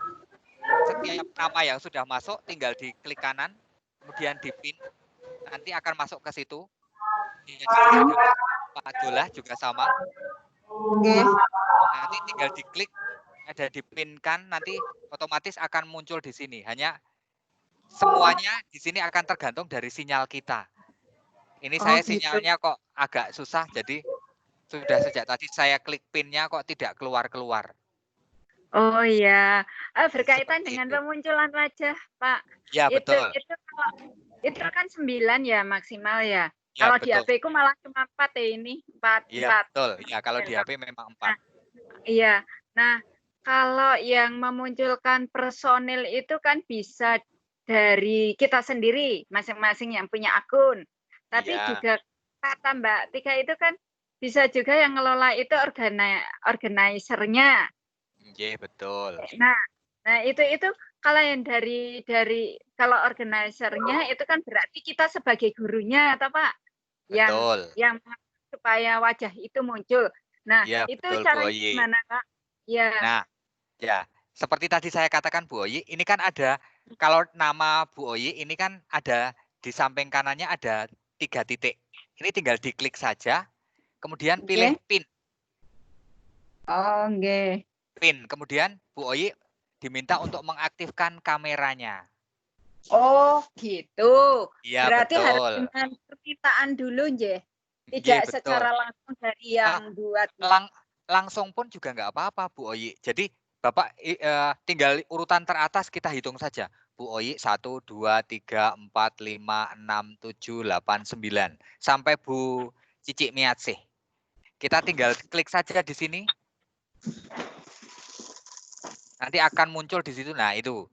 setiap nama yang sudah masuk tinggal diklik kanan, kemudian dipin, nanti akan masuk ke situ. Pak Jolah juga sama. Nanti tinggal diklik, ada dipinkan, nanti otomatis akan muncul di sini. Hanya semuanya di sini akan tergantung dari sinyal kita. Ini saya sinyalnya kok agak susah, jadi sudah sejak tadi saya klik pinnya kok tidak keluar-keluar. Oh iya, berkaitan dengan pemunculan wajah, Pak. Ya, betul. Itu kan 9 ya maksimal ya. Ya, kalau betul. di HP ku malah cuma 4 ya ini. 4. Iya, betul. Ya, kalau di HP memang 4. Iya. Nah, kalau yang memunculkan personil itu kan bisa dari kita sendiri, masing-masing yang punya akun. Tapi juga kata Mbak Tika itu kan bisa juga yang ngelola itu organisernya. Iya, betul. Nah itu kalau yang dari kalau organisernya itu kan berarti kita sebagai gurunya atau Pak yang supaya wajah itu muncul. Nah, ya, itu betul, caranya gimana, Kak? Ya. Nah, ya, seperti tadi saya katakan Bu Oyi, ini kan ada, kalau nama Bu Oyi ini kan ada di samping kanannya ada 3 titik. Ini tinggal diklik saja, kemudian pilih pin. Oh, nggih. Pin, kemudian Bu Oyi diminta untuk mengaktifkan kameranya. Oh, gitu. Iya, berarti betul. harus dengan permintaan dulu, nggih. Tidak secara langsung dari yang buat. Langsung pun juga nggak apa-apa, Bu Oyi. Jadi Bapak tinggal urutan teratas kita hitung saja. Bu Oyi 1, 2, 3, 4, 5, 6, 7, 8, 9. Sampai Bu Cici Miatsih. Kita tinggal klik saja di sini. Nanti akan muncul di situ. Nah, itu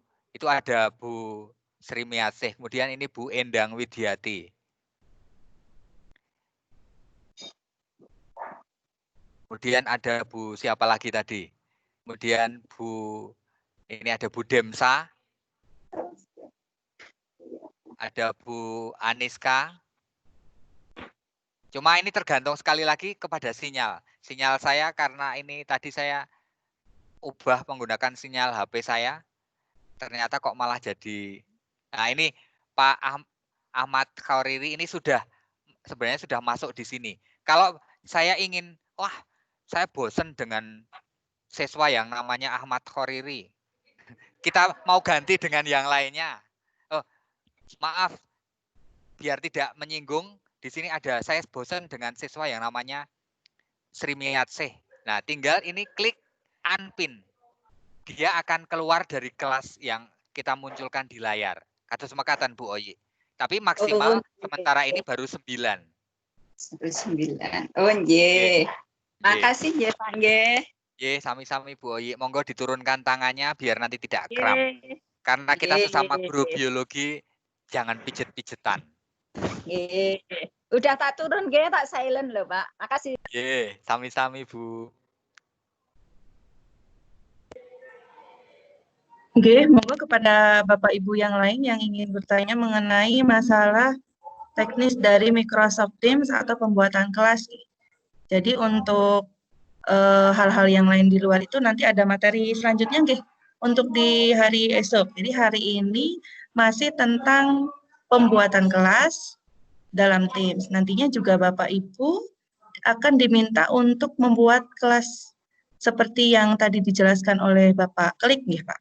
ada Bu Sri Miatsih. Kemudian ini Bu Endang Widiati. Kemudian ada Bu siapa lagi tadi? Kemudian ini ada Bu Demsa. Ada Bu Aniska. Cuma ini tergantung sekali lagi kepada sinyal. Sinyal saya karena ini tadi saya ubah menggunakan sinyal HP saya. Ternyata kok malah jadi. Nah, ini Pak Ahmad Khauriri ini sebenarnya sudah masuk di sini. Kalau saya ingin, saya bosen dengan siswa yang namanya Ahmad Khauriri. Kita mau ganti dengan yang lainnya. Maaf, biar tidak menyinggung, di sini ada saya bosen dengan siswa yang namanya Sri Miatsih. Nah, tinggal ini klik unpin. Dia akan keluar dari kelas yang kita munculkan di layar. Kados mekaten Bu Oyi. Tapi maksimal sementara ini baru 9. 9. Oh, nggih. Makasih nggih, Pak nggih. Nggih, sami-sami Bu Oyi. Monggo diturunkan tangannya biar nanti tidak kram. Karena kita sesama guru Nggih. biologi, jangan pijet-pijetan. Nggih. Udah tak turun nggih, tak silent loh, Pak. Makasih. Oke, sami-sami Bu. Oke, monggo kepada Bapak Ibu yang lain yang ingin bertanya mengenai masalah teknis dari Microsoft Teams atau pembuatan kelas. Jadi untuk hal-hal yang lain di luar itu nanti ada materi selanjutnya nggih untuk di hari esok. Jadi hari ini masih tentang pembuatan kelas dalam Teams. Nantinya juga Bapak Ibu akan diminta untuk membuat kelas seperti yang tadi dijelaskan oleh Bapak Klik nggih, Pak.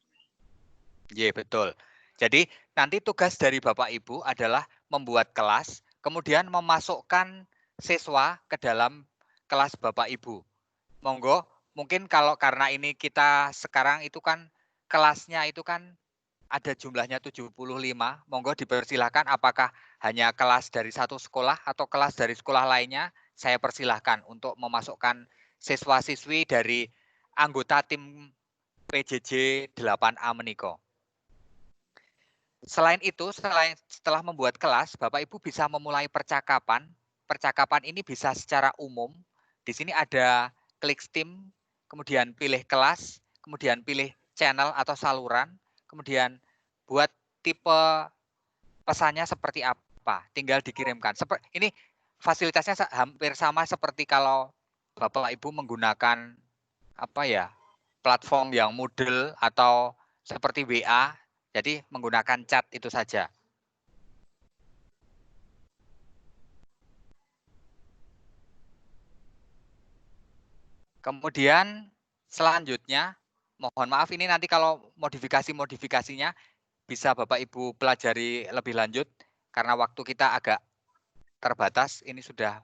Iya, betul. Jadi nanti tugas dari Bapak Ibu adalah membuat kelas, kemudian memasukkan siswa ke dalam kelas Bapak Ibu. Monggo, mungkin kalau karena ini kita sekarang itu kan kelasnya itu kan ada jumlahnya 75, monggo dipersilahkan apakah hanya kelas dari satu sekolah atau kelas dari sekolah lainnya, saya persilahkan untuk memasukkan siswa-siswi dari anggota tim PJJ 8A meniko. Selain itu, setelah membuat kelas, Bapak Ibu bisa memulai percakapan. Percakapan ini bisa secara umum. Di sini ada klik Steam, kemudian pilih kelas, kemudian pilih channel atau saluran, kemudian buat tipe pesannya seperti apa, tinggal dikirimkan. Ini fasilitasnya hampir sama seperti kalau Bapak Ibu menggunakan apa ya, platform yang Moodle atau seperti WA. Jadi menggunakan chat itu saja. Kemudian selanjutnya, mohon maaf ini nanti kalau modifikasinya bisa Bapak Ibu pelajari lebih lanjut karena waktu kita agak terbatas. Ini sudah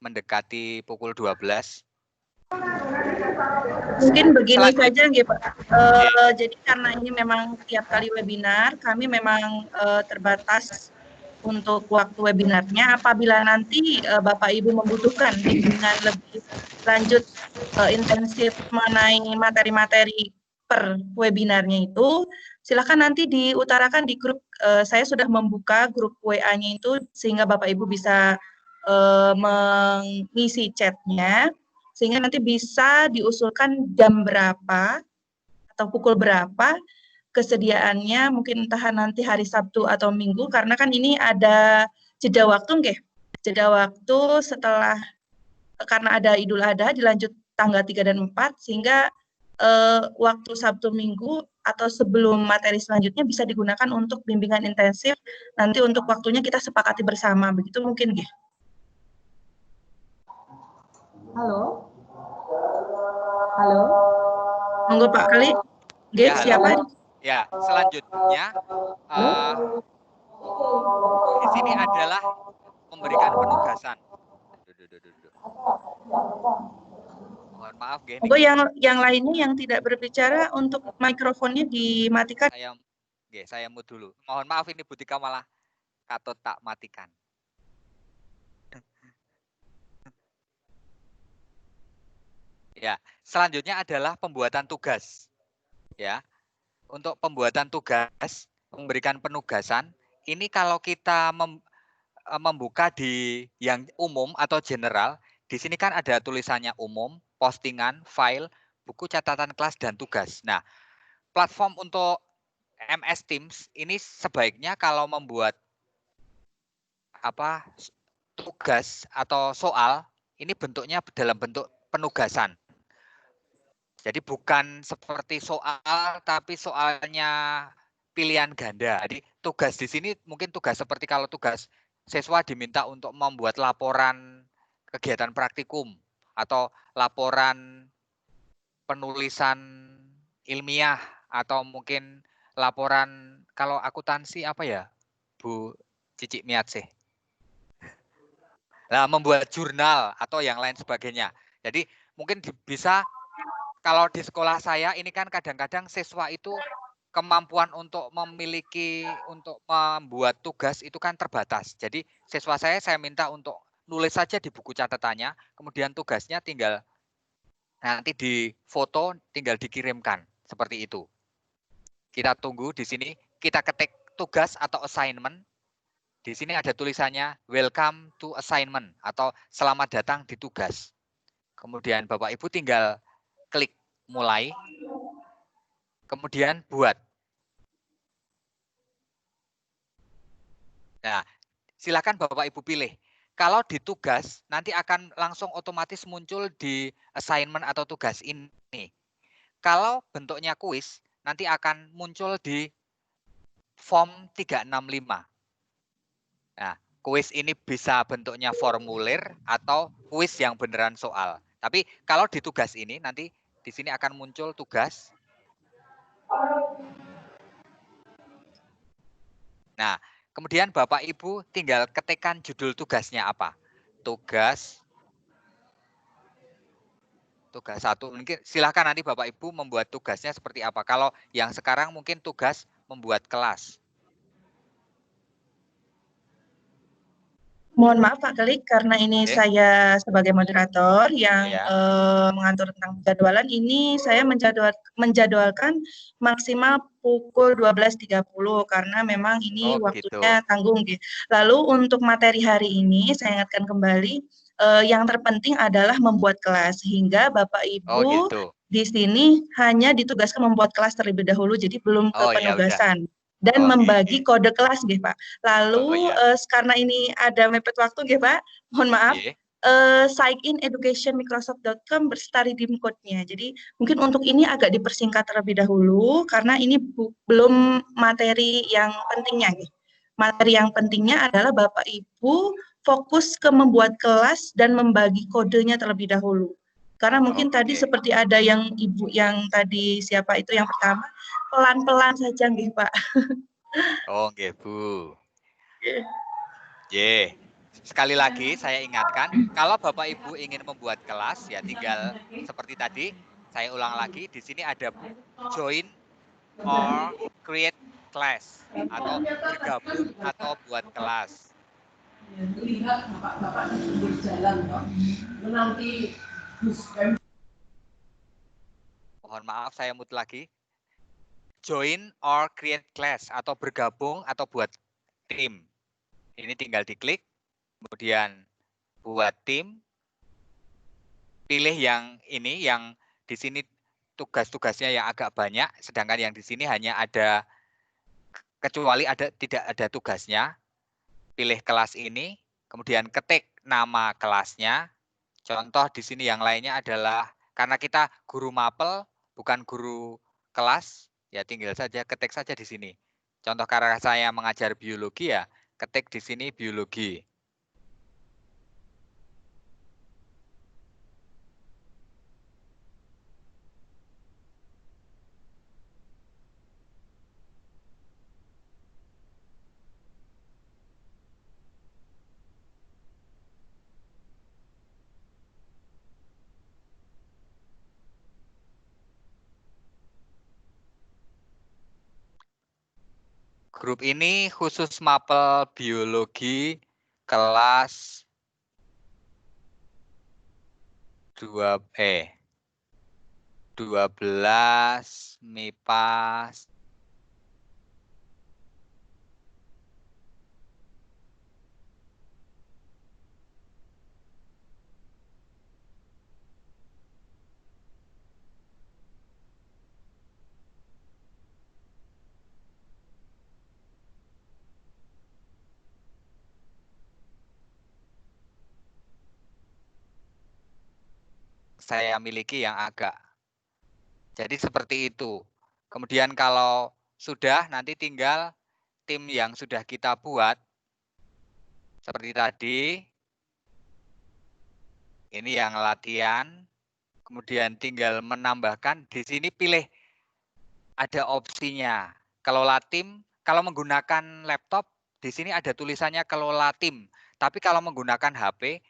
mendekati pukul 12. Mungkin begini saja nggih Pak. Jadi karena ini memang tiap kali webinar, kami memang terbatas untuk waktu webinarnya. Apabila nanti Bapak Ibu membutuhkan bimbingan lebih lanjut intensif mengenai materi-materi per webinarnya itu, silakan nanti diutarakan di grup. Saya sudah membuka grup WA-nya itu sehingga Bapak Ibu bisa mengisi chatnya, sehingga nanti bisa diusulkan jam berapa atau pukul berapa kesediaannya, mungkin entah nanti hari Sabtu atau Minggu, karena kan ini ada jeda waktu nggih. Jeda waktu setelah, karena ada Idul Adha dilanjut tanggal 3 dan 4, sehingga waktu Sabtu Minggu atau sebelum materi selanjutnya bisa digunakan untuk bimbingan intensif, nanti untuk waktunya kita sepakati bersama, begitu mungkin nggih. Halo? Halo? Monggo Pak Kali. Nggih, Ya, siapa? Ya, selanjutnya di sini adalah memberikan penugasan. Mohon maaf, Geni. Monggo yang lainnya yang tidak berbicara untuk mikrofonnya dimatikan. Saya mute dulu. Mohon maaf ini Bu Tika malah katut tak matikan. Ya, selanjutnya adalah pembuatan tugas. Ya. Untuk pembuatan tugas, memberikan penugasan, ini kalau kita membuka di yang umum atau general, di sini kan ada tulisannya umum, postingan, file, buku catatan kelas dan tugas. Nah, platform untuk MS Teams ini sebaiknya kalau membuat tugas atau soal, ini bentuknya dalam bentuk penugasan. Jadi bukan seperti soal, tapi soalnya pilihan ganda. Jadi tugas di sini mungkin tugas seperti kalau tugas siswa diminta untuk membuat laporan kegiatan praktikum atau laporan penulisan ilmiah atau mungkin laporan kalau akuntansi apa ya, Bu Cici Miatsih. Nah, membuat jurnal atau yang lain sebagainya. Jadi mungkin bisa. Kalau di sekolah saya ini kan kadang-kadang siswa itu kemampuan untuk membuat tugas itu kan terbatas. Jadi siswa saya minta untuk nulis saja di buku catatannya, kemudian tugasnya tinggal nanti di foto tinggal dikirimkan seperti itu. Kita tunggu di sini, kita ketik tugas atau assignment. Di sini ada tulisannya welcome to assignment atau selamat datang di tugas. Kemudian Bapak Ibu tinggal klik mulai, kemudian buat. Nah, silakan Bapak Ibu pilih. Kalau di tugas, nanti akan langsung otomatis muncul di assignment atau tugas ini. Kalau bentuknya kuis, nanti akan muncul di form 365. Nah, kuis ini bisa bentuknya formulir atau kuis yang beneran soal. Tapi kalau di tugas ini, nanti di sini akan muncul tugas. Nah, kemudian Bapak Ibu tinggal ketikkan judul tugasnya apa. Tugas 1. Mungkin silahkan nanti Bapak Ibu membuat tugasnya seperti apa. Kalau yang sekarang mungkin tugas membuat kelas. Mohon maaf Pak Kelik, karena ini saya sebagai moderator yang mengatur tentang penjadwalan ini, saya menjadwalkan maksimal pukul 12.30 karena memang ini waktunya tanggung. Lalu untuk materi hari ini, saya ingatkan kembali, yang terpenting adalah membuat kelas, sehingga Bapak Ibu di sini hanya ditugaskan membuat kelas terlebih dahulu, jadi belum ke penugasan. Dan membagi kode kelas nggih Pak. Lalu karena ini ada mepet waktu nggih Pak, mohon maaf. Sign in educationmicrosoft.com berserta redeem code-nya. Jadi mungkin untuk ini agak dipersingkat terlebih dahulu karena ini belum materi yang pentingnya nggih. Materi yang pentingnya adalah Bapak Ibu fokus ke membuat kelas dan membagi kodenya terlebih dahulu. Karena mungkin tadi seperti ada yang Ibu yang tadi siapa itu yang pertama, pelan-pelan saja nggih Pak. Oh nggih Bu. Sekali lagi saya ingatkan, kalau Bapak Ibu ingin membuat kelas ya tinggal seperti tadi, saya ulang lagi, di sini ada join or create class atau bergabung atau buat kelas. Lihat bapak-bapak berjalan kok. Nanti Mohon maaf saya mute lagi. Join or create class atau bergabung atau buat tim. Ini tinggal diklik, kemudian buat tim. Pilih yang ini, yang di sini tugas-tugasnya yang agak banyak, sedangkan yang di sini hanya ada, kecuali tidak ada tugasnya. Pilih kelas ini, kemudian ketik nama kelasnya. Contoh di sini yang lainnya adalah, karena kita guru mapel, bukan guru kelas, ya tinggal saja ketik saja di sini. Contoh karena saya mengajar biologi ya, ketik di sini biologi. Grup ini khusus mapel biologi kelas 12 MIPA . Saya miliki yang agak. Jadi seperti itu. Kemudian kalau sudah, nanti tinggal tim yang sudah kita buat. Seperti tadi. Ini yang latihan. Kemudian tinggal menambahkan. Di sini pilih. Ada opsinya. Kelola tim. Kalau menggunakan laptop, di sini ada tulisannya kelola tim. Tapi kalau menggunakan HP,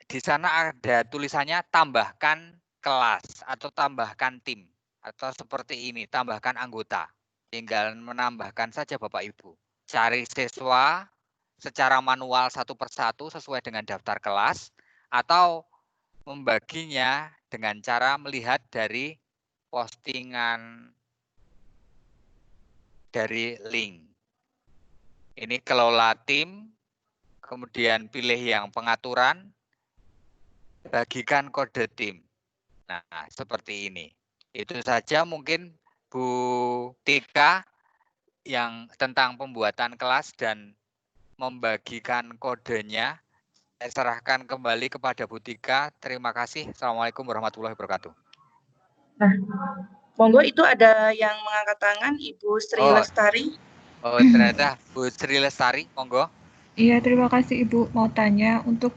di sana ada tulisannya tambahkan kelas atau tambahkan tim atau seperti ini, tambahkan anggota. Tinggal menambahkan saja Bapak Ibu. Cari siswa secara manual satu persatu sesuai dengan daftar kelas atau membaginya dengan cara melihat dari postingan dari link. Ini kelola tim, kemudian pilih yang pengaturan, bagikan kode tim. Nah, seperti ini. Itu saja mungkin Bu Tika yang tentang pembuatan kelas dan membagikan kodenya. Saya serahkan kembali kepada Bu Tika. Terima kasih. Assalamualaikum warahmatullahi wabarakatuh. Nah, monggo itu ada yang mengangkat tangan, Ibu Sri Oh. Lestari. Oh, ternyata Bu Sri Lestari, monggo. Iya, terima kasih Ibu. Mau tanya, untuk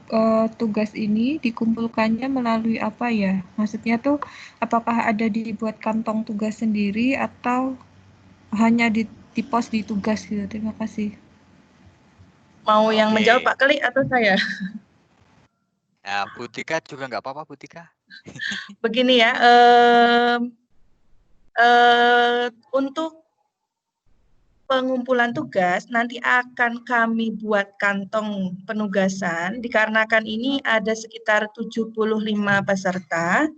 tugas ini dikumpulkannya melalui apa ya? Maksudnya tuh, apakah ada dibuat kantong tugas sendiri atau hanya di post di tugas gitu? Terima kasih. Mau yang Oke. menjawab Pak Keli atau saya? Nah, Bu Tika juga nggak apa-apa, Bu Tika. Begini ya, untuk pengumpulan tugas nanti akan kami buat kantong penugasan dikarenakan ini ada sekitar 75 peserta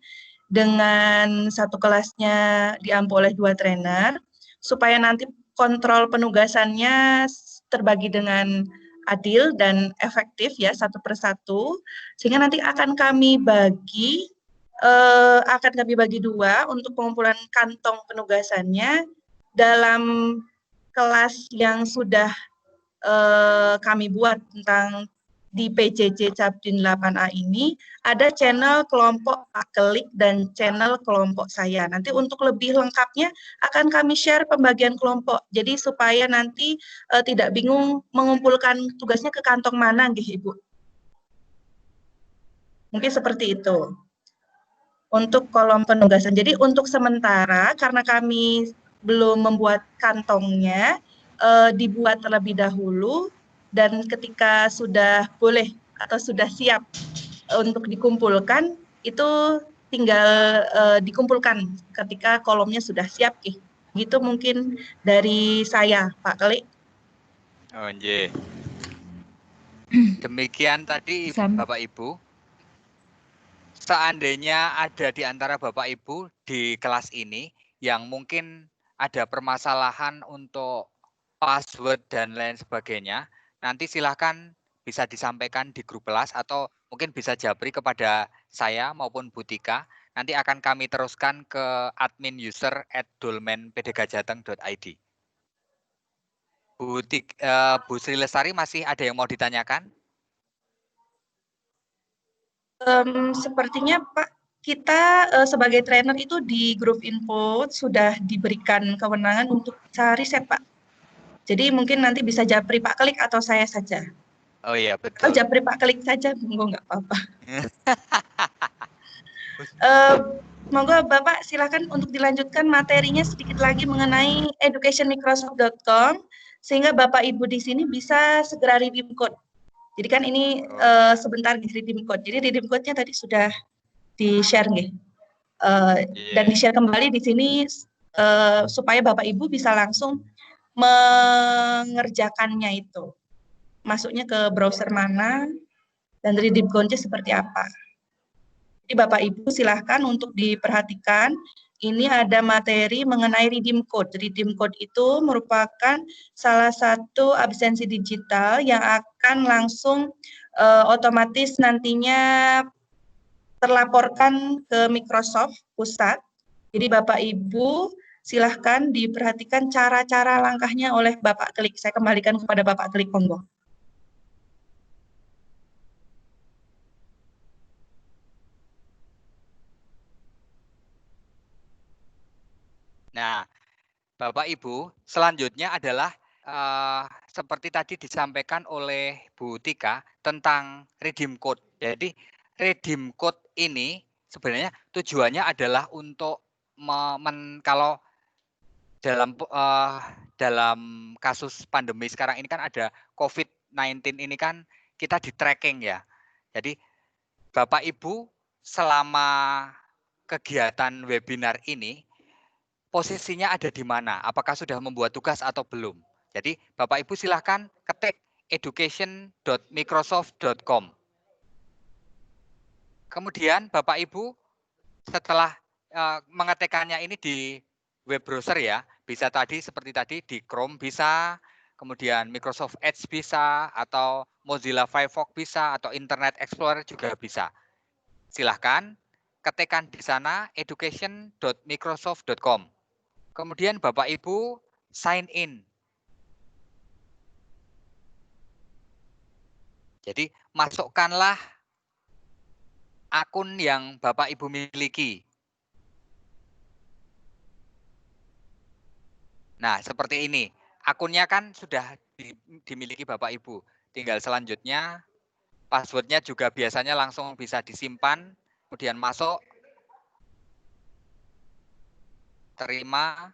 dengan satu kelasnya diampu oleh 2 trainer supaya nanti kontrol penugasannya terbagi dengan adil dan efektif ya satu persatu sehingga nanti akan kami bagi dua untuk pengumpulan kantong penugasannya dalam kelas yang sudah kami buat tentang di PJJ Cabdin 8A ini ada channel kelompok Pak Kelik dan channel kelompok saya. Nanti untuk lebih lengkapnya akan kami share pembagian kelompok. Jadi supaya nanti tidak bingung mengumpulkan tugasnya ke kantong mana nggih Ibu. Mungkin seperti itu. Untuk kolom penugasan. Jadi untuk sementara karena kami belum membuat kantongnya, dibuat terlebih dahulu dan ketika sudah boleh atau sudah siap untuk dikumpulkan, itu tinggal dikumpulkan ketika kolomnya sudah siap. Gitu mungkin dari saya, Pak Keli. Oh, nggih. Demikian tadi Bapak Ibu. Seandainya ada di antara Bapak Ibu di kelas ini yang mungkin ada permasalahan untuk password dan lain sebagainya, nanti silahkan bisa disampaikan di grup kelas atau mungkin bisa japri kepada saya maupun Bu Tika. Nanti akan kami teruskan ke admin user @dolmenpdgajateng.id. Bu Sri Lestari masih ada yang mau ditanyakan? Sepertinya Pak, kita sebagai trainer itu di grup info sudah diberikan kewenangan untuk bisa riset Pak. Jadi mungkin nanti bisa japri Pak Klik atau saya saja. Oh iya betul. Atau japri Pak Klik saja, monggo nggak apa-apa. Monggo Bapak silakan untuk dilanjutkan materinya sedikit lagi mengenai educationmicrosoft.com sehingga Bapak Ibu di sini bisa segera redeem code. Jadi kan ini sebentar di redeem code. Jadi redeem code-nya tadi sudah di-share nih. Dan di-share kembali di sini supaya Bapak Ibu bisa langsung mengerjakannya itu. Masuknya ke browser mana dan redeem code-nya seperti apa. Jadi Bapak Ibu silahkan untuk diperhatikan. Ini ada materi mengenai redeem code. Redeem code itu merupakan salah satu absensi digital yang akan langsung otomatis nantinya terlaporkan ke Microsoft Pusat. Jadi Bapak Ibu silahkan diperhatikan cara-cara langkahnya oleh Bapak Klik. Saya kembalikan kepada Bapak Klik, monggo. Nah, Bapak Ibu, selanjutnya adalah seperti tadi disampaikan oleh Bu Tika tentang redeem code. Jadi redeem code ini sebenarnya tujuannya adalah untuk kalau dalam kasus pandemi sekarang ini kan ada COVID-19 ini kan kita di tracking ya. Jadi Bapak Ibu selama kegiatan webinar ini posisinya ada di mana? Apakah sudah membuat tugas atau belum? Jadi Bapak Ibu silahkan ketik education.microsoft.com. Kemudian Bapak Ibu setelah mengetikkannya ini di web browser ya. Bisa tadi seperti tadi di Chrome bisa, kemudian Microsoft Edge bisa, atau Mozilla Firefox bisa, atau Internet Explorer juga bisa. Silahkan ketikkan di sana education.microsoft.com. Kemudian Bapak Ibu sign in. Jadi masukkanlah akun yang Bapak Ibu miliki. Nah, seperti ini. Akunnya kan sudah dimiliki Bapak Ibu. Tinggal selanjutnya passwordnya juga biasanya langsung bisa disimpan, kemudian masuk, terima.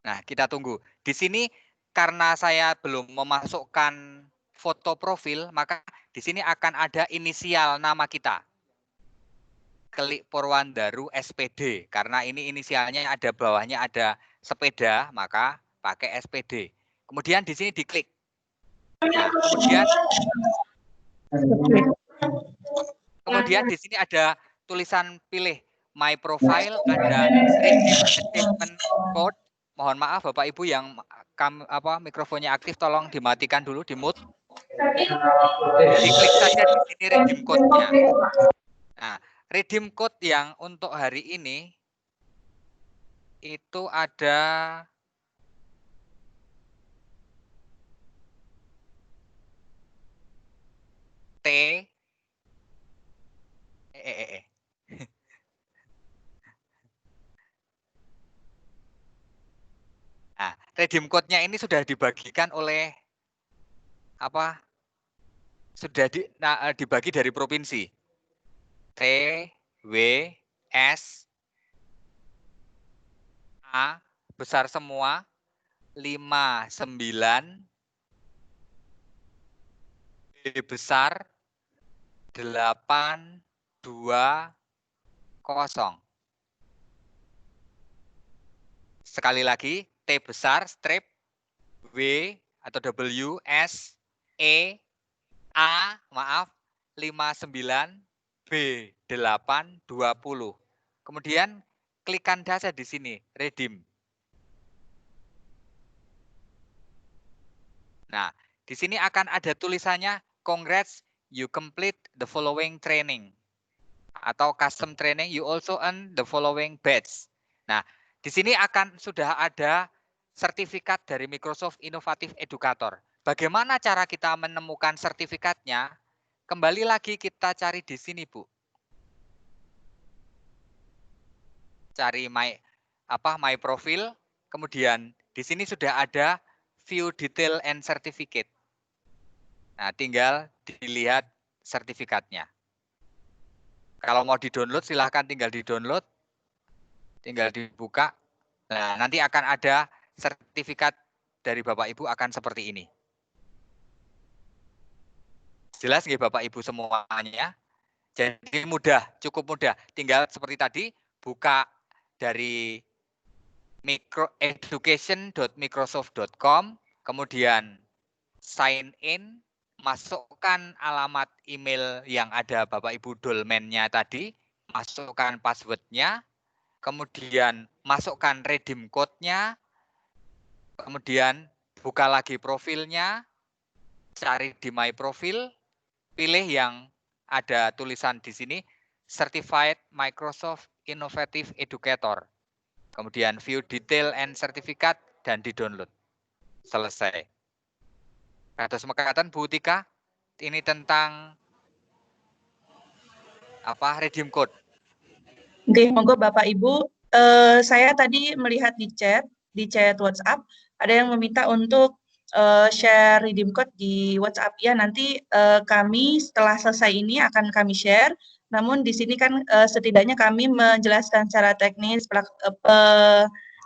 Nah, kita tunggu. Di sini karena saya belum memasukkan foto profil, maka di sini akan ada inisial nama kita. Klik Purwandaru SPD. Karena ini inisialnya ada bawahnya ada sepeda, maka pakai SPD. Kemudian di sini diklik. Nah, kemudian di sini ada tulisan pilih My Profile, ada Redeem Achievement Code. Mohon maaf Bapak Ibu yang mikrofonnya aktif, tolong dimatikan dulu, di mute. Diklik saja di sini redeem code-nya. Nah, redeem code yang untuk hari ini itu ada T Nah, redeem code-nya ini sudah dibagikan oleh sudah dibagi dari provinsi. T, W, S, A, besar semua, 59, B besar, 8, 2, 0. Sekali lagi, T besar, strip, W atau W, S, E, A, 59, B, 8, 20. Kemudian klikkan saja di sini, redeem. Nah, di sini akan ada tulisannya, congrats, you complete the following training. Atau custom training, you also earn the following badge. Nah, di sini akan sudah ada sertifikat dari Microsoft Innovative Educator. Bagaimana cara kita menemukan sertifikatnya? Kembali lagi kita cari di sini, Bu. Cari my profile, kemudian di sini sudah ada view detail and certificate. Nah, tinggal dilihat sertifikatnya. Kalau mau di-download, silahkan tinggal di-download. Tinggal dibuka. Nah, nanti akan ada sertifikat dari Bapak Ibu akan seperti ini. Jelas nggih Bapak Ibu semuanya? Jadi mudah, cukup mudah. Tinggal seperti tadi, buka dari education.microsoft.com, kemudian sign in, masukkan alamat email yang ada Bapak Ibu dolmennya tadi, masukkan passwordnya, kemudian masukkan redeem code-nya, kemudian buka lagi profilnya, cari di my profile, pilih yang ada tulisan di sini, Certified Microsoft Innovative Educator. Kemudian view detail and certificate dan di-download. Selesai. Kados mekaten Bu Tika, ini tentang redeem code. Oke, monggo Bapak Ibu. Saya tadi melihat di chat WhatsApp, ada yang meminta untuk share redeem code di WhatsApp. Ya, nanti kami setelah selesai ini akan kami share. Namun di sini kan setidaknya kami menjelaskan secara teknis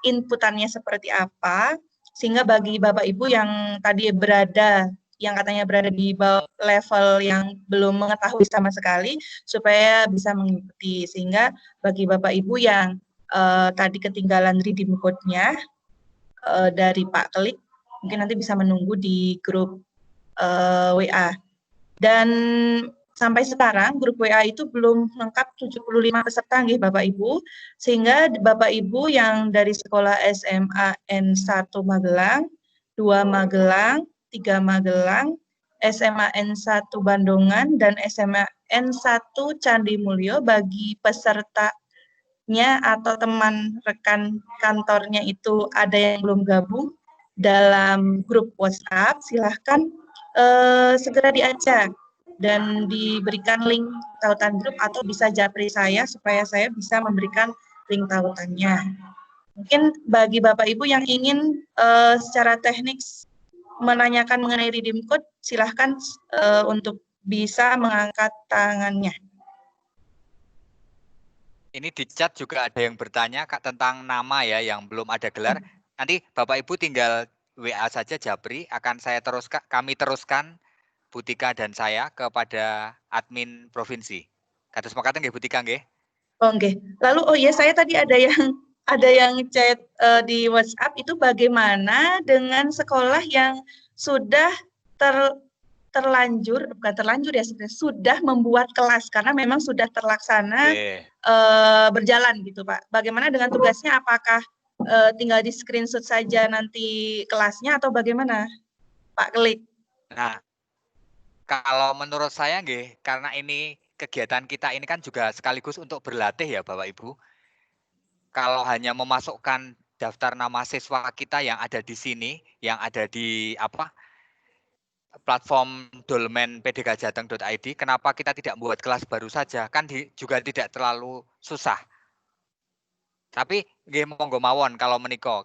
inputannya seperti apa, sehingga bagi Bapak Ibu yang tadi yang katanya berada di level yang belum mengetahui sama sekali, supaya bisa mengikuti. Sehingga bagi Bapak Ibu yang tadi ketinggalan redeem code-nya dari Pak Klik, mungkin nanti bisa menunggu di grup WA. Dan sampai sekarang grup WA itu belum lengkap 75 peserta nggih Bapak Ibu, sehingga Bapak Ibu yang dari sekolah SMA N1 Magelang, 2 Magelang, 3 Magelang, SMA N1 Bandungan, dan SMA N1 Candi Mulyo bagi pesertanya atau teman rekan kantornya itu ada yang belum gabung dalam grup WhatsApp, silahkan segera diajak dan diberikan link tautan grup atau bisa japri saya supaya saya bisa memberikan link tautannya. Mungkin bagi Bapak Ibu yang ingin secara teknik menanyakan mengenai redeem code, silahkan untuk bisa mengangkat tangannya. Ini di chat juga ada yang bertanya Kak tentang nama ya yang belum ada gelar. Nanti Bapak Ibu tinggal WA saja japri, akan kami teruskan Bu Tika dan saya kepada admin provinsi. Kados makaten nggih Bu Tika nggih. Oh nggih. Lalu saya tadi ada yang chat di WhatsApp itu bagaimana dengan sekolah yang sudah terlanjur ya sudah membuat kelas karena memang sudah terlaksana berjalan gitu Pak. Bagaimana dengan tugasnya? Apakah tinggal di screenshot saja nanti kelasnya atau bagaimana Pak Klik? Nah, kalau menurut saya nggih, karena ini kegiatan kita ini kan juga sekaligus untuk berlatih ya Bapak Ibu. Kalau hanya memasukkan daftar nama siswa kita yang ada di sini, yang ada di platform dolmen pdkjateng.id, kenapa kita tidak membuat kelas baru saja? Kan juga tidak terlalu susah. Tapi nggih monggo mawon kalau menika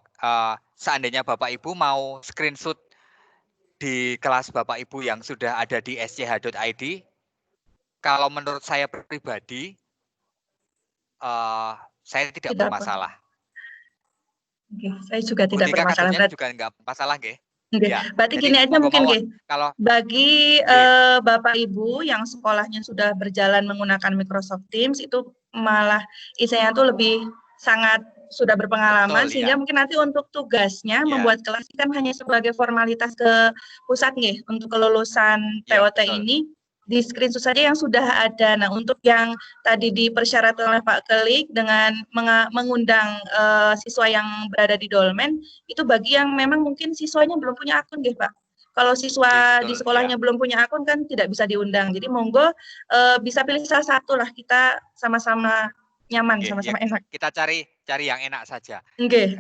seandainya Bapak Ibu mau screenshot di kelas Bapak Ibu yang sudah ada di sch.id, kalau menurut saya pribadi saya tidak bermasalah. Oke, saya juga tidak bermasalah. Berarti juga enggak masalah nggih. Ya, berarti gini aja mungkin nggih. Kalau bagi Bapak Ibu yang sekolahnya sudah berjalan menggunakan Microsoft Teams itu malah isinya tuh lebih sangat sudah berpengalaman. Betul, sehingga mungkin nanti untuk tugasnya membuat kelas kan hanya sebagai formalitas ke pusat nggih untuk kelulusan TOT ini di screenshot saja yang sudah ada. Nah, untuk yang tadi dipersyaratkan oleh Pak Klik dengan mengundang siswa yang berada di dolmen, itu bagi yang memang mungkin siswanya belum punya akun nggih Pak. Kalau siswa di sekolahnya belum punya akun kan tidak bisa diundang. Jadi monggo bisa pilih salah satu lah, kita sama-sama nyaman, sama-sama enak. Kita cari yang enak saja. Nggih.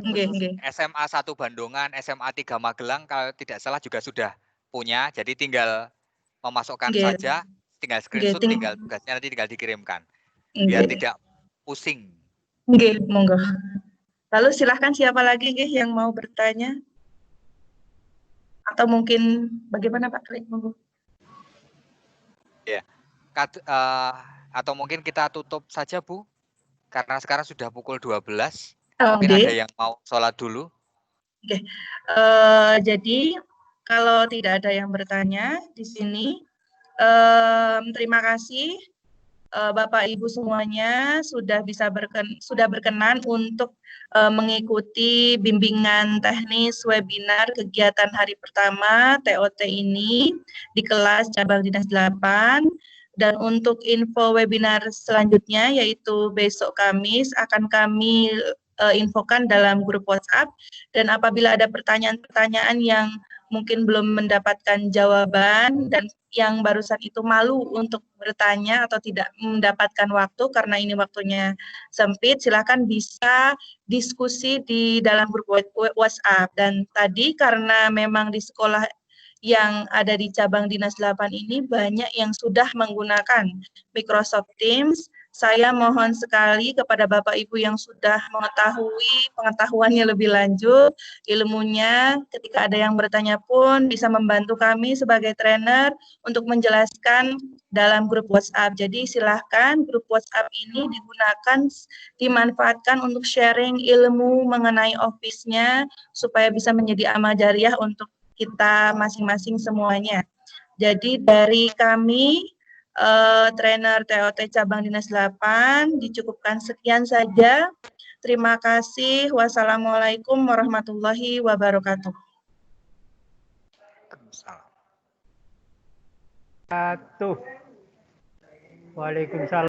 SMA 1 Bandungan, SMA 3 Magelang kalau tidak salah juga sudah punya, jadi tinggal memasukkan saja, tinggal screenshot, tinggal tugasnya nanti tinggal dikirimkan. Biar tidak pusing. Nggih, monggo. Lalu silahkan siapa lagi nggih yang mau bertanya? Atau mungkin bagaimana Pak Klik, monggo. Ya. Atau mungkin kita tutup saja Bu, karena sekarang sudah pukul 12. Mungkin ada yang mau sholat dulu. Oke. Jadi kalau tidak ada yang bertanya di sini, terima kasih Bapak Ibu semuanya sudah berkenan untuk mengikuti bimbingan teknis webinar kegiatan hari pertama TOT ini di kelas cabang dinas 8. Dan untuk info webinar selanjutnya yaitu besok Kamis akan kami infokan dalam grup WhatsApp, dan apabila ada pertanyaan-pertanyaan yang mungkin belum mendapatkan jawaban dan yang barusan itu malu untuk bertanya atau tidak mendapatkan waktu karena ini waktunya sempit, silakan bisa diskusi di dalam grup WhatsApp. Dan tadi karena memang di sekolah yang ada di cabang Dinas 8 ini banyak yang sudah menggunakan Microsoft Teams, saya mohon sekali kepada Bapak Ibu yang sudah mengetahui pengetahuannya lebih lanjut, ilmunya, ketika ada yang bertanya pun bisa membantu kami sebagai trainer untuk menjelaskan dalam grup WhatsApp. Jadi silahkan grup WhatsApp ini dimanfaatkan untuk sharing ilmu mengenai Office-nya supaya bisa menjadi amal jariah untuk kita masing-masing semuanya. Jadi dari kami trainer TOT Cabang Dinas 8 dicukupkan sekian saja. Terima kasih. Wassalamualaikum warahmatullahi wabarakatuh. Waalaikumsalam.